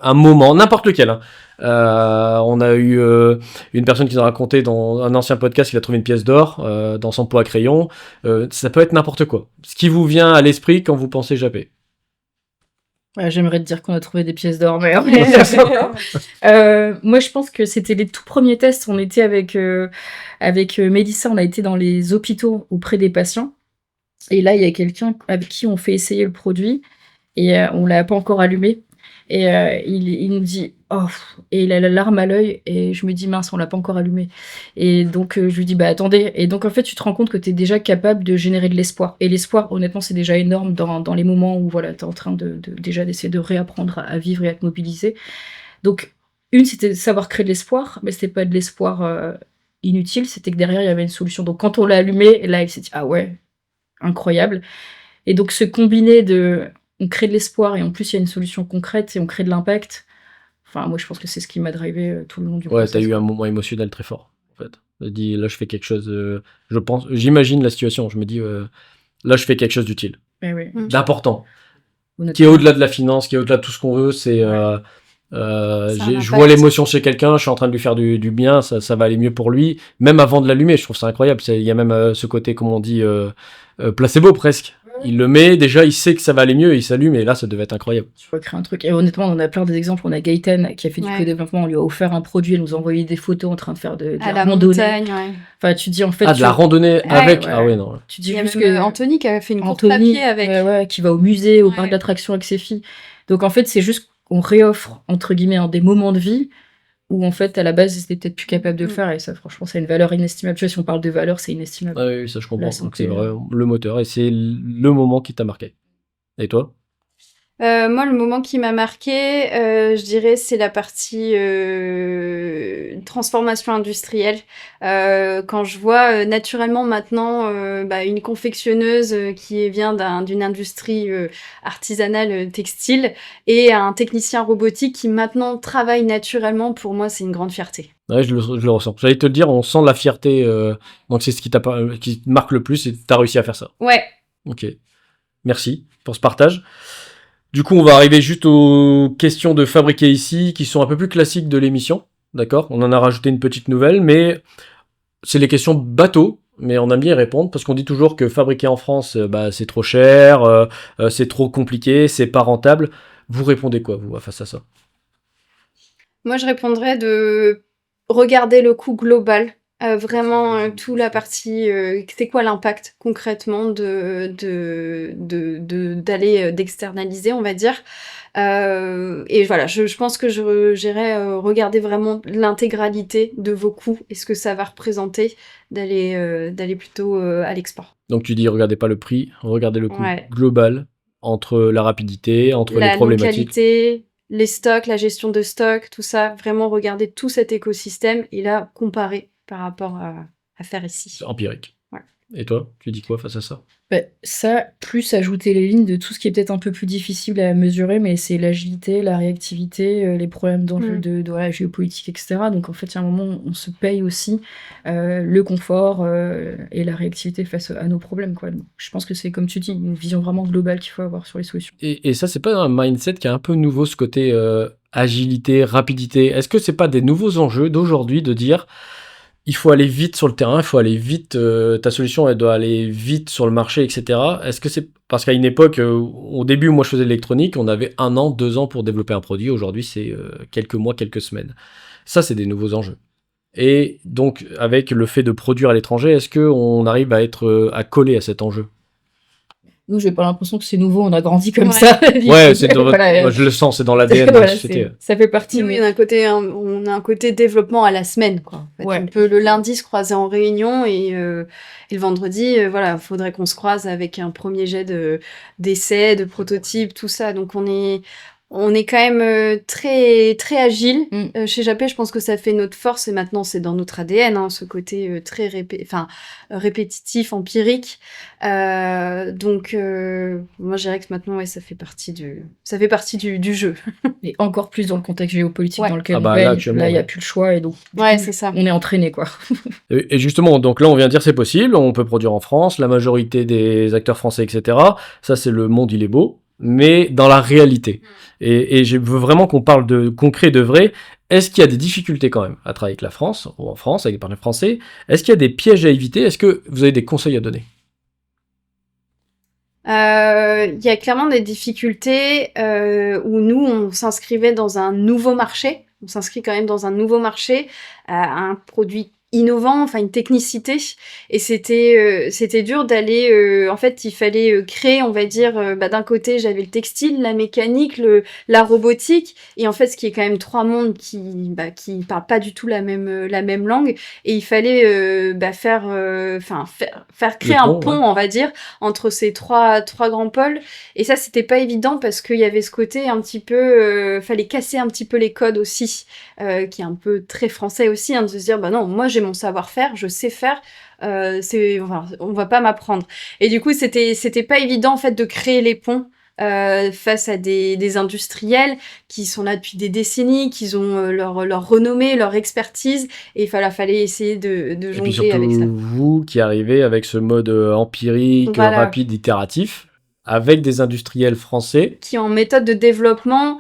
Un moment, n'importe lequel. Hein. On a eu une personne qui nous a raconté dans un ancien podcast qu'il a trouvé une pièce d'or dans son pot à crayon. Ça peut être n'importe quoi. Ce qui vous vient à l'esprit quand vous pensez Japé. Ouais, j'aimerais te dire qu'on a trouvé des pièces d'or, mais moi je pense que c'était les tout premiers tests. On était avec Mélissa, on a été dans les hôpitaux auprès des patients. Et là, il y a quelqu'un avec qui on fait essayer le produit et on l'a pas encore allumé. Et il nous dit oh, et il a la larme à l'œil et je me dis mince, on l'a pas encore allumé. Et donc je lui dis bah attendez. Et donc en fait tu te rends compte que tu es déjà capable de générer de l'espoir. Et l'espoir honnêtement c'est déjà énorme dans les moments où voilà, tu es en train déjà d'essayer de réapprendre à vivre et à te mobiliser. Donc c'était de savoir créer de l'espoir, mais c'était pas de l'espoir inutile, c'était que derrière il y avait une solution. Donc quand on l'a allumé, là il s'est dit ah ouais, incroyable. Et donc ce combiné on crée de l'espoir et en plus il y a une solution concrète et on crée de l'impact. Enfin, moi je pense que c'est ce qui m'a drivé tout le long du process. Ouais, t'as eu un moment émotionnel très fort, en fait. T'as dit, là je fais quelque chose, j'imagine la situation, je me dis, là je fais quelque chose d'utile, Mais oui. d'important, qui est au-delà de la finance, qui est au-delà de tout ce qu'on veut, c'est... je vois l'émotion chez quelqu'un, je suis en train de lui faire du bien, ça va aller mieux pour lui, même avant de l'allumer, je trouve ça incroyable. Il y a même ce côté, comme on dit, placebo presque. Il le met, déjà il sait que ça va aller mieux, il s'allume, et là ça devait être incroyable. Tu vas créer un truc. Et honnêtement, on en a plein d'exemples. On a Gaëtan qui a fait du co-développement, on lui a offert un produit, elle nous a envoyé des photos en train de faire de la randonnée. Montagne, ouais. Enfin, tu dis en fait. De la randonnée avec. Ouais. Ah ouais, non. Tu dis Il y a juste même que Anthony qui avait fait une course à pied avec. Ouais, qui va au musée, au parc d'attractions avec ses filles. Donc en fait, c'est juste qu'on réoffre, entre guillemets, des moments de vie où en fait, à la base, ils étaient peut-être plus capables de le faire. Et ça, franchement, c'est une valeur inestimable. Tu vois, si on parle de valeur, c'est inestimable. Ah oui, ça je comprends. La Donc santé, c'est vraiment le moteur, et c'est le moment qui t'a marqué. Et toi? Moi, le moment qui m'a marqué, je dirais, c'est la partie transformation industrielle. Quand je vois naturellement maintenant une confectionneuse qui vient d'une industrie artisanale textile et un technicien robotique qui maintenant travaille naturellement, pour moi, c'est une grande fierté. Ouais, je le ressens. J'allais te le dire, on sent la fierté. Donc c'est ce qui qui te marque le plus et t'as réussi à faire ça. Ouais. Ok. Merci pour ce partage. Du coup, on va arriver juste aux questions de fabriquer ici, qui sont un peu plus classiques de l'émission. D'accord? On en a rajouté une petite nouvelle, mais c'est les questions bateau. Mais on aime bien y répondre parce qu'on dit toujours que fabriquer en France, c'est trop cher, c'est trop compliqué, c'est pas rentable. Vous répondez quoi, vous, face à ça? Moi, je répondrais de regarder le coût global. Vraiment, tout la partie, c'est quoi l'impact concrètement d'aller d'externaliser, on va dire. Et voilà, je pense que j'irais regarder vraiment l'intégralité de vos coûts et ce que ça va représenter d'aller plutôt à l'export. Donc tu dis, regardez pas le prix, regardez le coût Ouais. global entre la rapidité, entre les La problématiques. localité, les stocks, la gestion de stocks, tout ça, vraiment regarder tout cet écosystème et là, comparer par rapport à faire ici. C'est empirique. Ouais. Et toi, tu dis quoi face à ça? Ça, plus ajouter les lignes de tout ce qui est peut-être un peu plus difficile à mesurer, mais c'est l'agilité, la réactivité, les problèmes d'enjeux de la géopolitique, etc. Donc en fait, il y a un moment où on se paye aussi le confort et la réactivité face à nos problèmes, quoi. Donc, je pense que c'est, comme tu dis, une vision vraiment globale qu'il faut avoir sur les solutions. Et ça, c'est pas un mindset qui est un peu nouveau, ce côté agilité, rapidité. Est-ce que c'est pas des nouveaux enjeux d'aujourd'hui de dire il faut aller vite sur le terrain, il faut aller vite, ta solution elle doit aller vite sur le marché, etc. Est-ce que c'est parce qu'à une époque, au début, moi je faisais de l'électronique, on avait 1 an, 2 ans pour développer un produit. Aujourd'hui, c'est quelques mois, quelques semaines. Ça, c'est des nouveaux enjeux. Et donc, avec le fait de produire à l'étranger, est-ce qu'on arrive à être à coller à cet enjeu? Nous, j'ai pas l'impression que c'est nouveau, on a grandi comme Ouais. ça. Ouais, c'est dans Voilà, moi, je le sens, c'est dans l'ADN de la voilà, société. ça fait partie. Oui, on a un côté développement à la semaine, quoi. En fait, Ouais. on peut le lundi se croiser en réunion et le vendredi, voilà, faudrait qu'on se croise avec un premier jet d'essais, de prototypes, tout ça. Donc on est quand même très très agile. Chez Japé, je pense que ça fait notre force et maintenant c'est dans notre ADN, hein, ce côté très répétitif, empirique. Donc moi je dirais que maintenant ouais, ça fait partie du jeu. Et encore plus dans le contexte géopolitique Ouais. dans lequel Ah bah, on là, baigne. actuellement, Là, il n'y a ouais. plus le choix et donc Ouais, c'est ça. on est entraîné, quoi. Et justement, donc là, on vient de dire c'est possible, on peut produire en France, la majorité des acteurs français, etc. Ça, c'est le monde, il est beau, mais dans la réalité. Et je veux vraiment qu'on parle de concret, de vrai. Est-ce qu'il y a des difficultés quand même à travailler avec la France, ou en France, avec des partenaires français? Est-ce qu'il y a des pièges à éviter? Est-ce que vous avez des conseils à donner? Il y a clairement des difficultés où nous, on s'inscrivait dans un nouveau marché. On s'inscrit quand même dans un nouveau marché, un produit innovant, enfin une technicité. Et c'était dur d'aller... en fait, il fallait créer, on va dire, d'un côté, j'avais le textile, la mécanique, la robotique. Et en fait, ce qui est quand même 3 mondes qui parlent pas du tout la même langue. Et il fallait faire créer un pont, on va dire, entre ces trois grands pôles. Et ça, c'était pas évident parce qu'il y avait ce côté un petit peu... fallait casser un petit peu les codes aussi, qui est un peu très français aussi, hein, de se dire, bah non, moi j'ai mon savoir-faire, je sais faire, on va pas m'apprendre. Et du coup, c'était pas évident en fait de créer les ponts face à des industriels qui sont là depuis des décennies, qui ont leur renommée, leur expertise, et il fallait essayer de Et puis jongler surtout, avec ça. vous qui arrivez avec ce mode empirique, Voilà. rapide, itératif, avec des industriels français. Qui en méthode de développement,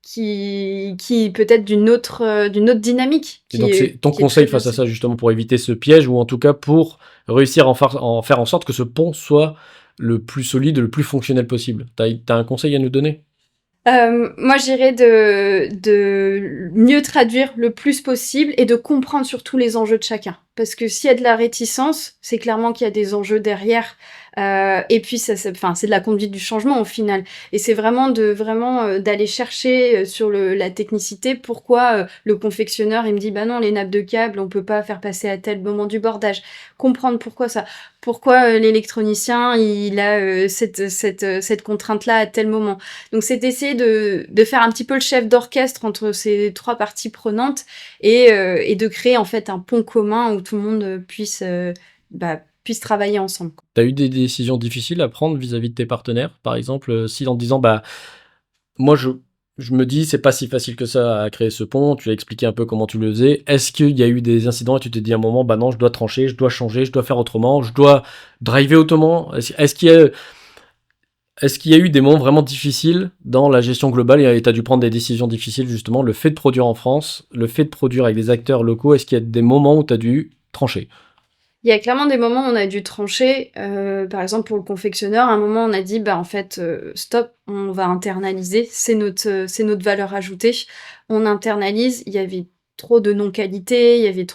qui peut-être d'une autre dynamique. Et donc, c'est ton conseil face à ça, justement, pour éviter ce piège, ou en tout cas pour réussir à en faire en sorte que ce pont soit le plus solide, le plus fonctionnel possible. T'as un conseil à nous donner? Moi, j'irais de mieux traduire le plus possible et de comprendre surtout les enjeux de chacun. parce que s'il y a de la réticence, c'est clairement qu'il y a des enjeux derrière. Et puis, c'est de la conduite du changement au final. Et c'est vraiment d'aller chercher sur la technicité pourquoi le confectionneur il me dit bah non, les nappes de câbles on peut pas faire passer à tel moment du bordage. Comprendre pourquoi ça. Pourquoi l'électronicien il a cette contrainte-là à tel moment. Donc c'est d'essayer de faire un petit peu le chef d'orchestre entre ces trois parties prenantes et de créer en fait un pont commun où tout le monde puisse travailler ensemble. Tu as eu des décisions difficiles à prendre vis-à-vis de tes partenaires, par exemple, si en disant bah moi je me dis c'est pas si facile que ça à créer ce pont, tu as expliqué un peu comment tu le faisais, est-ce qu'il y a eu des incidents et tu t'es dit à un moment bah non je dois trancher, je dois changer, je dois faire autrement, je dois driver autrement, est-ce qu'il y a eu des moments vraiment difficiles dans la gestion globale et tu as dû prendre des décisions difficiles justement, le fait de produire en France, le fait de produire avec des acteurs locaux, est-ce qu'il y a des moments où tu as dû trancher? Il y a clairement des moments où on a dû trancher. Par exemple, pour le confectionneur, à un moment, on a dit, bah en fait, stop, on va internaliser. C'est notre valeur ajoutée. On internalise. Il y avait trop de non-qualité, il y avait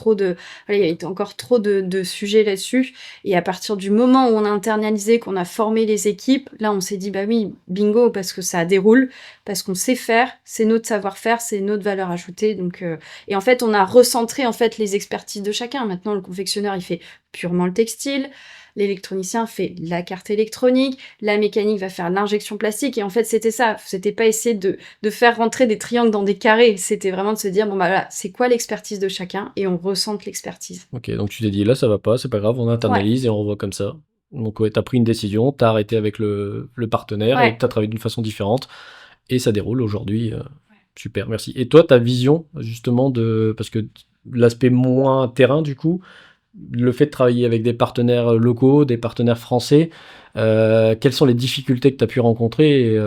il y avait encore trop de sujets là-dessus. Et à partir du moment où on a internalisé, qu'on a formé les équipes, là, on s'est dit, bah oui, bingo, parce que ça déroule, parce qu'on sait faire, c'est notre savoir-faire, c'est notre valeur ajoutée. Donc, et en fait, on a recentré en fait les expertises de chacun. Maintenant, le confectionneur, il fait purement le textile. L'électronicien fait la carte électronique, la mécanique va faire l'injection plastique, et en fait c'était ça, c'était pas essayer de faire rentrer des triangles dans des carrés, c'était vraiment de se dire bon bah voilà, c'est quoi l'expertise de chacun, et on ressente l'expertise. Ok, donc tu t'es dit là ça va pas, c'est pas grave, on internalise et on revoit comme ça. Donc ouais, t'as pris une décision, t'as arrêté avec le partenaire et t'as travaillé d'une façon différente, et ça déroule aujourd'hui. Super, merci. Et toi, ta vision justement parce que l'aspect moins terrain du coup, le fait de travailler avec des partenaires locaux, des partenaires français, quelles sont les difficultés que tu as pu rencontrer et,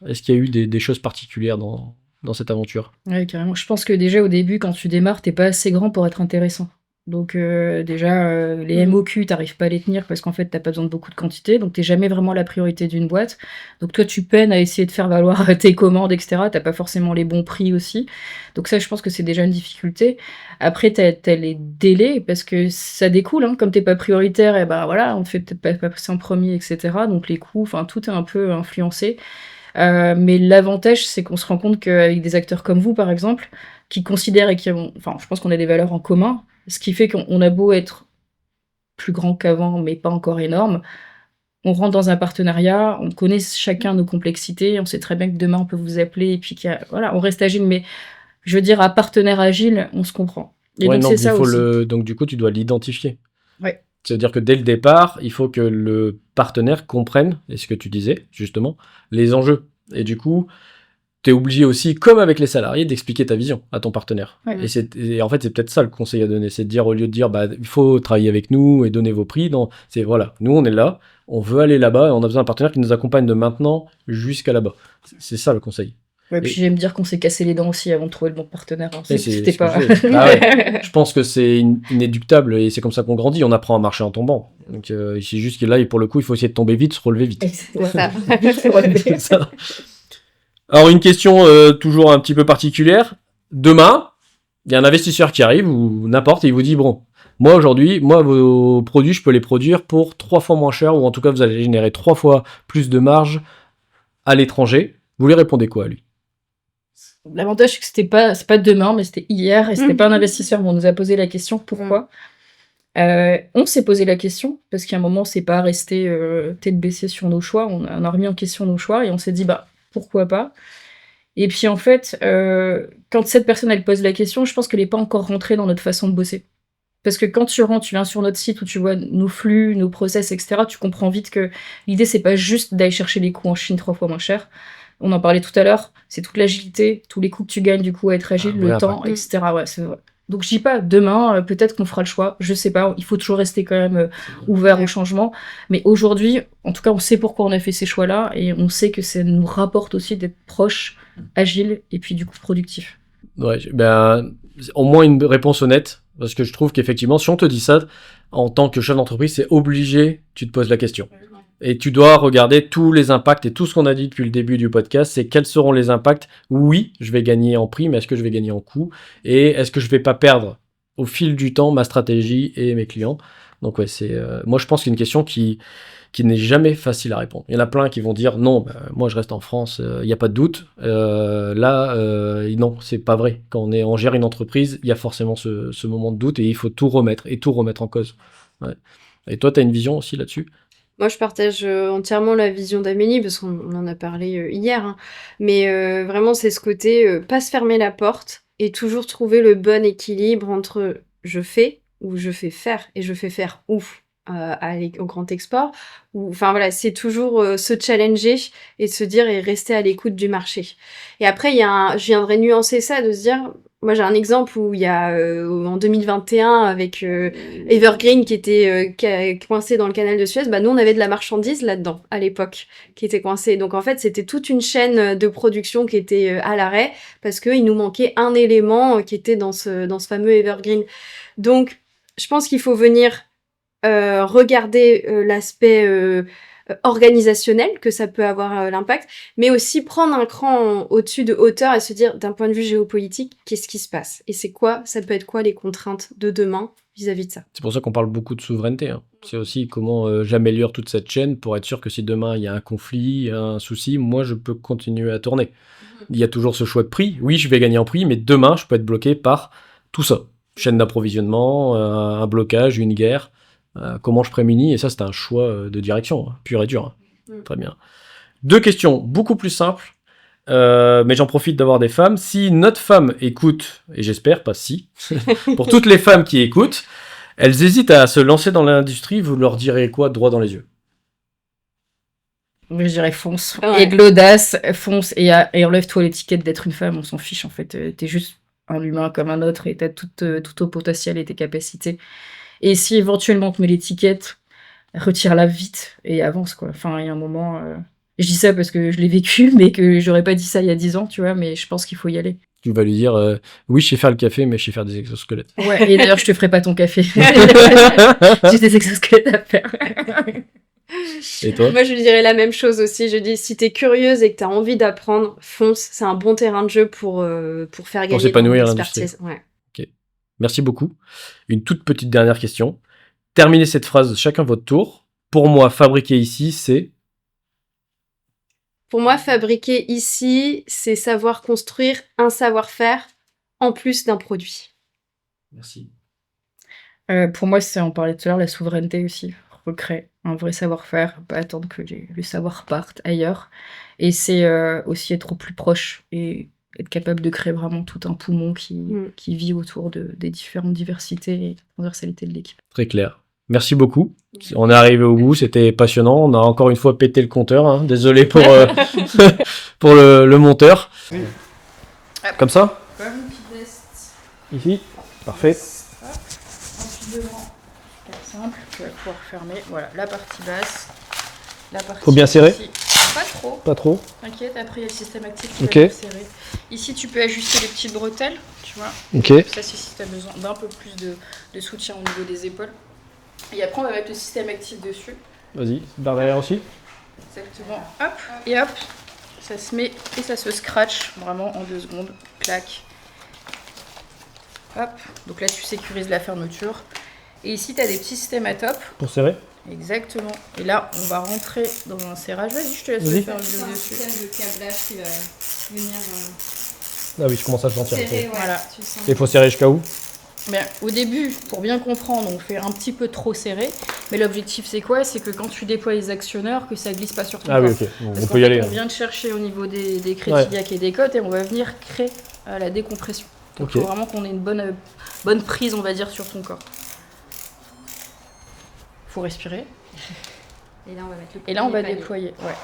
est-ce qu'il y a eu des choses particulières dans cette aventure? Ouais, carrément. Je pense que déjà au début, quand tu démarres, t'es pas assez grand pour être intéressant. Donc déjà, les MOQ, t'arrives pas à les tenir parce qu'en fait, t'as pas besoin de beaucoup de quantité, donc t'es jamais vraiment la priorité d'une boîte. Donc toi, tu peines à essayer de faire valoir tes commandes, etc. T'as pas forcément les bons prix aussi. Donc ça, je pense que c'est déjà une difficulté. Après, t'as les délais, parce que ça découle, hein. Comme t'es pas prioritaire, et ben voilà, on te fait peut-être pas passer en premier, etc. Donc les coûts, enfin tout est un peu influencé. Mais l'avantage, c'est qu'on se rend compte qu'avec des acteurs comme vous, par exemple, qui considèrent et qui ont... Enfin, je pense qu'on a des valeurs en commun, ce qui fait qu'on a beau être plus grand qu'avant, mais pas encore énorme, on rentre dans un partenariat, on connaît chacun nos complexités, on sait très bien que demain on peut vous appeler, et puis voilà, on reste agile, mais je veux dire, à partenaire agile, on se comprend. Et ouais, donc non, c'est ça aussi. Donc du coup, tu dois l'identifier. Ouais. C'est-à-dire que dès le départ, il faut que le partenaire comprenne, et ce que tu disais, justement, les enjeux. Et du coup, tu es obligé aussi, comme avec les salariés, d'expliquer ta vision à ton partenaire. Ouais. Et en fait, c'est peut-être ça le conseil à donner, c'est de dire, au lieu de dire, bah, il faut travailler avec nous et donner vos prix, non, c'est voilà, nous on est là, on veut aller là-bas, et on a besoin d'un partenaire qui nous accompagne de maintenant jusqu'à là-bas. C'est ça le conseil. Ouais, puis j'aime dire qu'on s'est cassé les dents aussi avant de trouver le bon partenaire. Hein. C'était pas... Je pense que c'est inéductable et c'est comme ça qu'on grandit. On apprend à marcher en tombant. Donc c'est juste que là, pour le coup, il faut essayer de tomber vite, se relever vite. C'est ça. Alors une question toujours un petit peu particulière. Demain, il y a un investisseur qui arrive ou n'importe et il vous dit bon, moi aujourd'hui, vos produits, je peux les produire pour 3 fois moins cher, ou en tout cas vous allez générer 3 fois plus de marge à l'étranger. Vous lui répondez quoi à lui? L'avantage, c'est que c'est pas demain, mais c'était hier, et c'était pas un investisseur, mais on nous a posé la question pourquoi. On s'est posé la question, parce qu'à un moment, c'est pas resté tête baissée sur nos choix, on a remis en question nos choix, et on s'est dit, bah, pourquoi pas. Et puis en fait, quand cette personne, elle pose la question, je pense qu'elle n'est pas encore rentrée dans notre façon de bosser. Parce que quand tu viens sur notre site où tu vois nos flux, nos process, etc., tu comprends vite que l'idée, c'est pas juste d'aller chercher les coûts en Chine 3 fois moins cher. On en parlait tout à l'heure, c'est toute l'agilité, tous les coups que tu gagnes du coup à être agile, le temps, etc. Ouais, c'est vrai. Donc je dis pas demain, peut-être qu'on fera le choix, je sais pas, il faut toujours rester quand même ouvert au changement. Mais aujourd'hui, en tout cas, on sait pourquoi on a fait ces choix-là, et on sait que ça nous rapporte aussi d'être proche, agile, et puis du coup productif. Ouais, ben, au moins une réponse honnête, parce que je trouve qu'effectivement, si on te dit ça, en tant que chef d'entreprise, c'est obligé, tu te poses la question. Et tu dois regarder tous les impacts, et tout ce qu'on a dit depuis le début du podcast, c'est quels seront les impacts. Oui, je vais gagner en prix, mais est-ce que je vais gagner en coût? Et est-ce que je vais pas perdre au fil du temps ma stratégie et mes clients. Donc ouais, moi je pense que c'est une question qui n'est jamais facile à répondre. Il y en a plein qui vont dire non, moi je reste en France, il n'y a pas de doute. Non, c'est pas vrai. Quand on gère une entreprise, il y a forcément ce moment de doute et il faut tout remettre en cause. Ouais. Et toi, tu as une vision aussi là-dessus? Moi, je partage entièrement la vision d'Amélie, parce qu'on en a parlé hier. Hein. Mais vraiment, c'est ce côté, pas se fermer la porte et toujours trouver le bon équilibre entre je fais ou je fais faire, et je fais faire où au grand export. Enfin voilà, c'est toujours se challenger et se dire et rester à l'écoute du marché. Et après, je viendrais nuancer ça, de se dire... Moi, j'ai un exemple où il y a, en 2021, avec Evergreen qui était coincé dans le canal de Suez, nous, on avait de la marchandise là-dedans, à l'époque, qui était coincée. Donc, en fait, c'était toute une chaîne de production qui était à l'arrêt, parce qu'il nous manquait un élément qui était dans ce fameux Evergreen. Donc, je pense qu'il faut venir regarder l'aspect organisationnel que ça peut avoir l'impact, mais aussi prendre un cran au-dessus de hauteur et se dire, d'un point de vue géopolitique, qu'est-ce qui se passe? Et ça peut être quoi les contraintes de demain vis-à-vis de ça? C'est pour ça qu'on parle beaucoup de souveraineté. Hein. C'est aussi comment j'améliore toute cette chaîne pour être sûr que si demain il y a un conflit, un souci, moi je peux continuer à tourner. Il y a toujours ce choix de prix. Oui, je vais gagner en prix, mais demain je peux être bloqué par tout ça. Chaîne d'approvisionnement, un blocage, une guerre. Comment je prémunis, et ça c'est un choix de direction, pur et dur. Très bien. 2 questions beaucoup plus simples, mais j'en profite d'avoir des femmes. Si notre femme écoute, et j'espère, pas si, pour toutes les femmes qui écoutent, elles hésitent à se lancer dans l'industrie, vous leur direz quoi droit dans les yeux? Je dirais fonce. Ouais. Et de l'audace, fonce, et enlève-toi l'étiquette d'être une femme, on s'en fiche en fait. T'es juste un humain comme un autre, et t'as tout ton potentiel et tes capacités. Et si éventuellement on te met l'étiquette, retire-la vite et avance, quoi. Enfin, il y a un moment... Je dis ça parce que je l'ai vécu, mais que j'aurais pas dit ça il y a 10 ans, tu vois, mais je pense qu'il faut y aller. Tu vas lui dire, oui, je sais faire le café, mais je sais faire des exosquelettes. Ouais, et d'ailleurs, je te ferai pas ton café. J'ai des exosquelettes à faire. Et toi? Moi, je lui dirais la même chose aussi. Je dis, si t'es curieuse et que t'as envie d'apprendre, fonce. C'est un bon terrain de jeu pour faire gagner s'épanouir dans à l'expertise. Ouais. Merci beaucoup. Une toute petite dernière question. Terminez cette phrase chacun votre tour. Pour moi, fabriquer ici, c'est... Pour moi, fabriquer ici, c'est savoir construire un savoir-faire en plus d'un produit. Merci. Pour moi, on parlait tout à l'heure, la souveraineté aussi. Recréer un vrai savoir-faire, pas attendre que le savoir parte ailleurs. Et c'est aussi être au plus proche et être capable de créer vraiment tout un poumon qui vit autour des différentes diversités et transversalité de l'équipe. Très clair. Merci beaucoup. On est arrivé au bout, c'était passionnant. On a encore une fois pété le compteur. Hein. Désolé pour, pour le monteur. Oui. Comme ça? Comme une veste. Ici? Parfait. Ensuite devant, simple, tu vas pouvoir fermer. Voilà, la partie basse. La partie Faut bien serrer? ici. Pas trop. Pas trop? T'inquiète, après il y a le système actif qui Ok. va te serrer. Ici, tu peux ajuster les petites bretelles, tu vois. Ok. Ça, c'est si tu as besoin d'un peu plus de soutien au niveau des épaules. Et après, on va mettre le système actif dessus. Vas-y, barre derrière aussi. Exactement. Hop, et hop, ça se met et ça se scratch vraiment en 2 secondes. Clac. Hop, donc là, tu sécurises la fermeture. Et ici, tu as des petits systèmes à top. Pour serrer? Exactement. Et là, on va rentrer dans un serrage. Vas-y, je te laisse Vas-y. le faire le C'est un dessus. système de câblage qui va venir Ah oui, je commence à le sentir. serrer, ouais, Voilà. tu sens. Il faut serrer jusqu'à où? Bien, au début, pour bien comprendre, on fait un petit peu trop serré. Mais l'objectif, c'est quoi? C'est que quand tu déploies les actionneurs, que ça glisse pas sur ton Ah corps. oui, ok. Bon, Parce on qu'en peut y fait, aller. on Hein. vient de chercher au niveau des crétillacs et des côtes et on va venir créer la décompression. Donc, il Ok. faut vraiment qu'on ait une bonne prise, on va dire, sur ton corps. Faut respirer. Et là, on va mettre le Et là, on va premier palier. déployer. Ouais.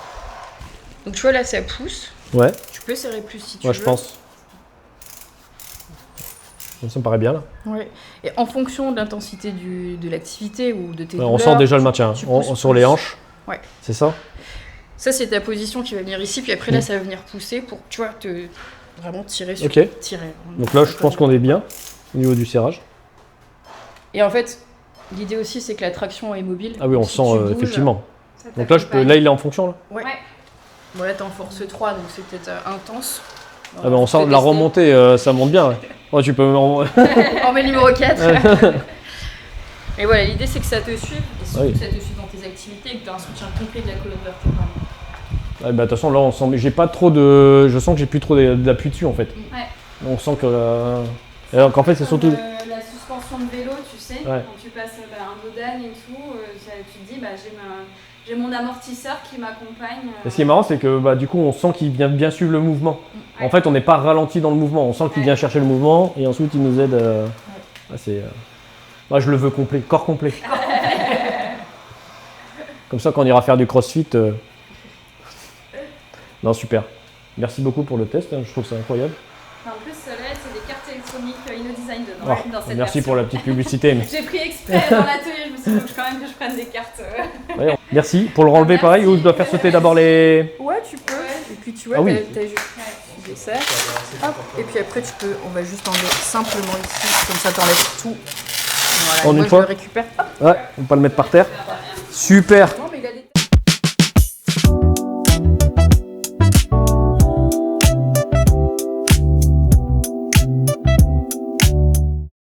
Donc, tu vois, là, ça pousse. Ouais, Tu peux serrer plus si tu ouais, veux. je pense. Ça me paraît bien là. Ouais. Et en fonction de l'intensité de l'activité ou de tes Ouais, on douleurs, sent déjà le maintien. tu On- pousses sur les plus. hanches. Ouais. C'est ça? Ça, c'est ta position qui va venir ici. Puis après, là, ça va venir pousser pour, tu vois, te vraiment tirer sur. Ok. Tirer. Donc là, je pense qu'on est bien au niveau du serrage. Et en fait, l'idée aussi, c'est que la traction est mobile. Ah oui, on Si sent tu bouges- effectivement. Ça Donc là, je peux. t'accompagne. Là, il est en fonction là. Ouais. Ouais. Bon, là, t'es en force 3, donc c'est peut-être intense. Ah ben on faut sent la tester. remontée, ça monte bien. Ouais. Oh, tu peux On met le numéro 4. Et voilà, l'idée c'est que ça te suive, et surtout que ça te suive dans tes activités et que tu as un soutien complet de la colonne vertébrale. Ouais, bah, de toute façon, là, on sent, j'ai pas trop de. Je sens que j'ai plus trop d'appui dessus en fait. Ouais. On sent que. Alors qu'en fait, c'est surtout. La suspension de vélo, tu sais, quand tu passes un dodan et tout, tu te dis, j'ai mon amortisseur qui m'accompagne. Et ce qui est marrant, c'est que du coup, on sent qu'il vient bien suivre le mouvement. Ouais. En fait, on n'est pas ralenti dans le mouvement. On sent qu'il vient chercher le mouvement et ensuite il nous aide. Moi, je le veux complet, corps complet. Comme ça, quand on ira faire du crossfit. Non, super. Merci beaucoup pour le test. Je trouve ça incroyable. En plus, là, c'est des cartes électroniques InnoDesign dedans. Oh, dans cette merci version. pour la petite publicité. Mais... J'ai pris exprès dans l'atelier, je me suis dit, faut quand même que je prenne des cartes. Ouais, merci. Pour le renlever, pareil, ou je dois faire sauter d'abord les. Ouais, tu peux. Et puis tu vois, t'as juste tu desserres. Hop. Et puis après, on va juste enlever simplement ici, comme ça t'enlèves tout. Voilà, En moi, une fois. je le récupère. Hop. Ouais, on va pas le mettre par terre. Super.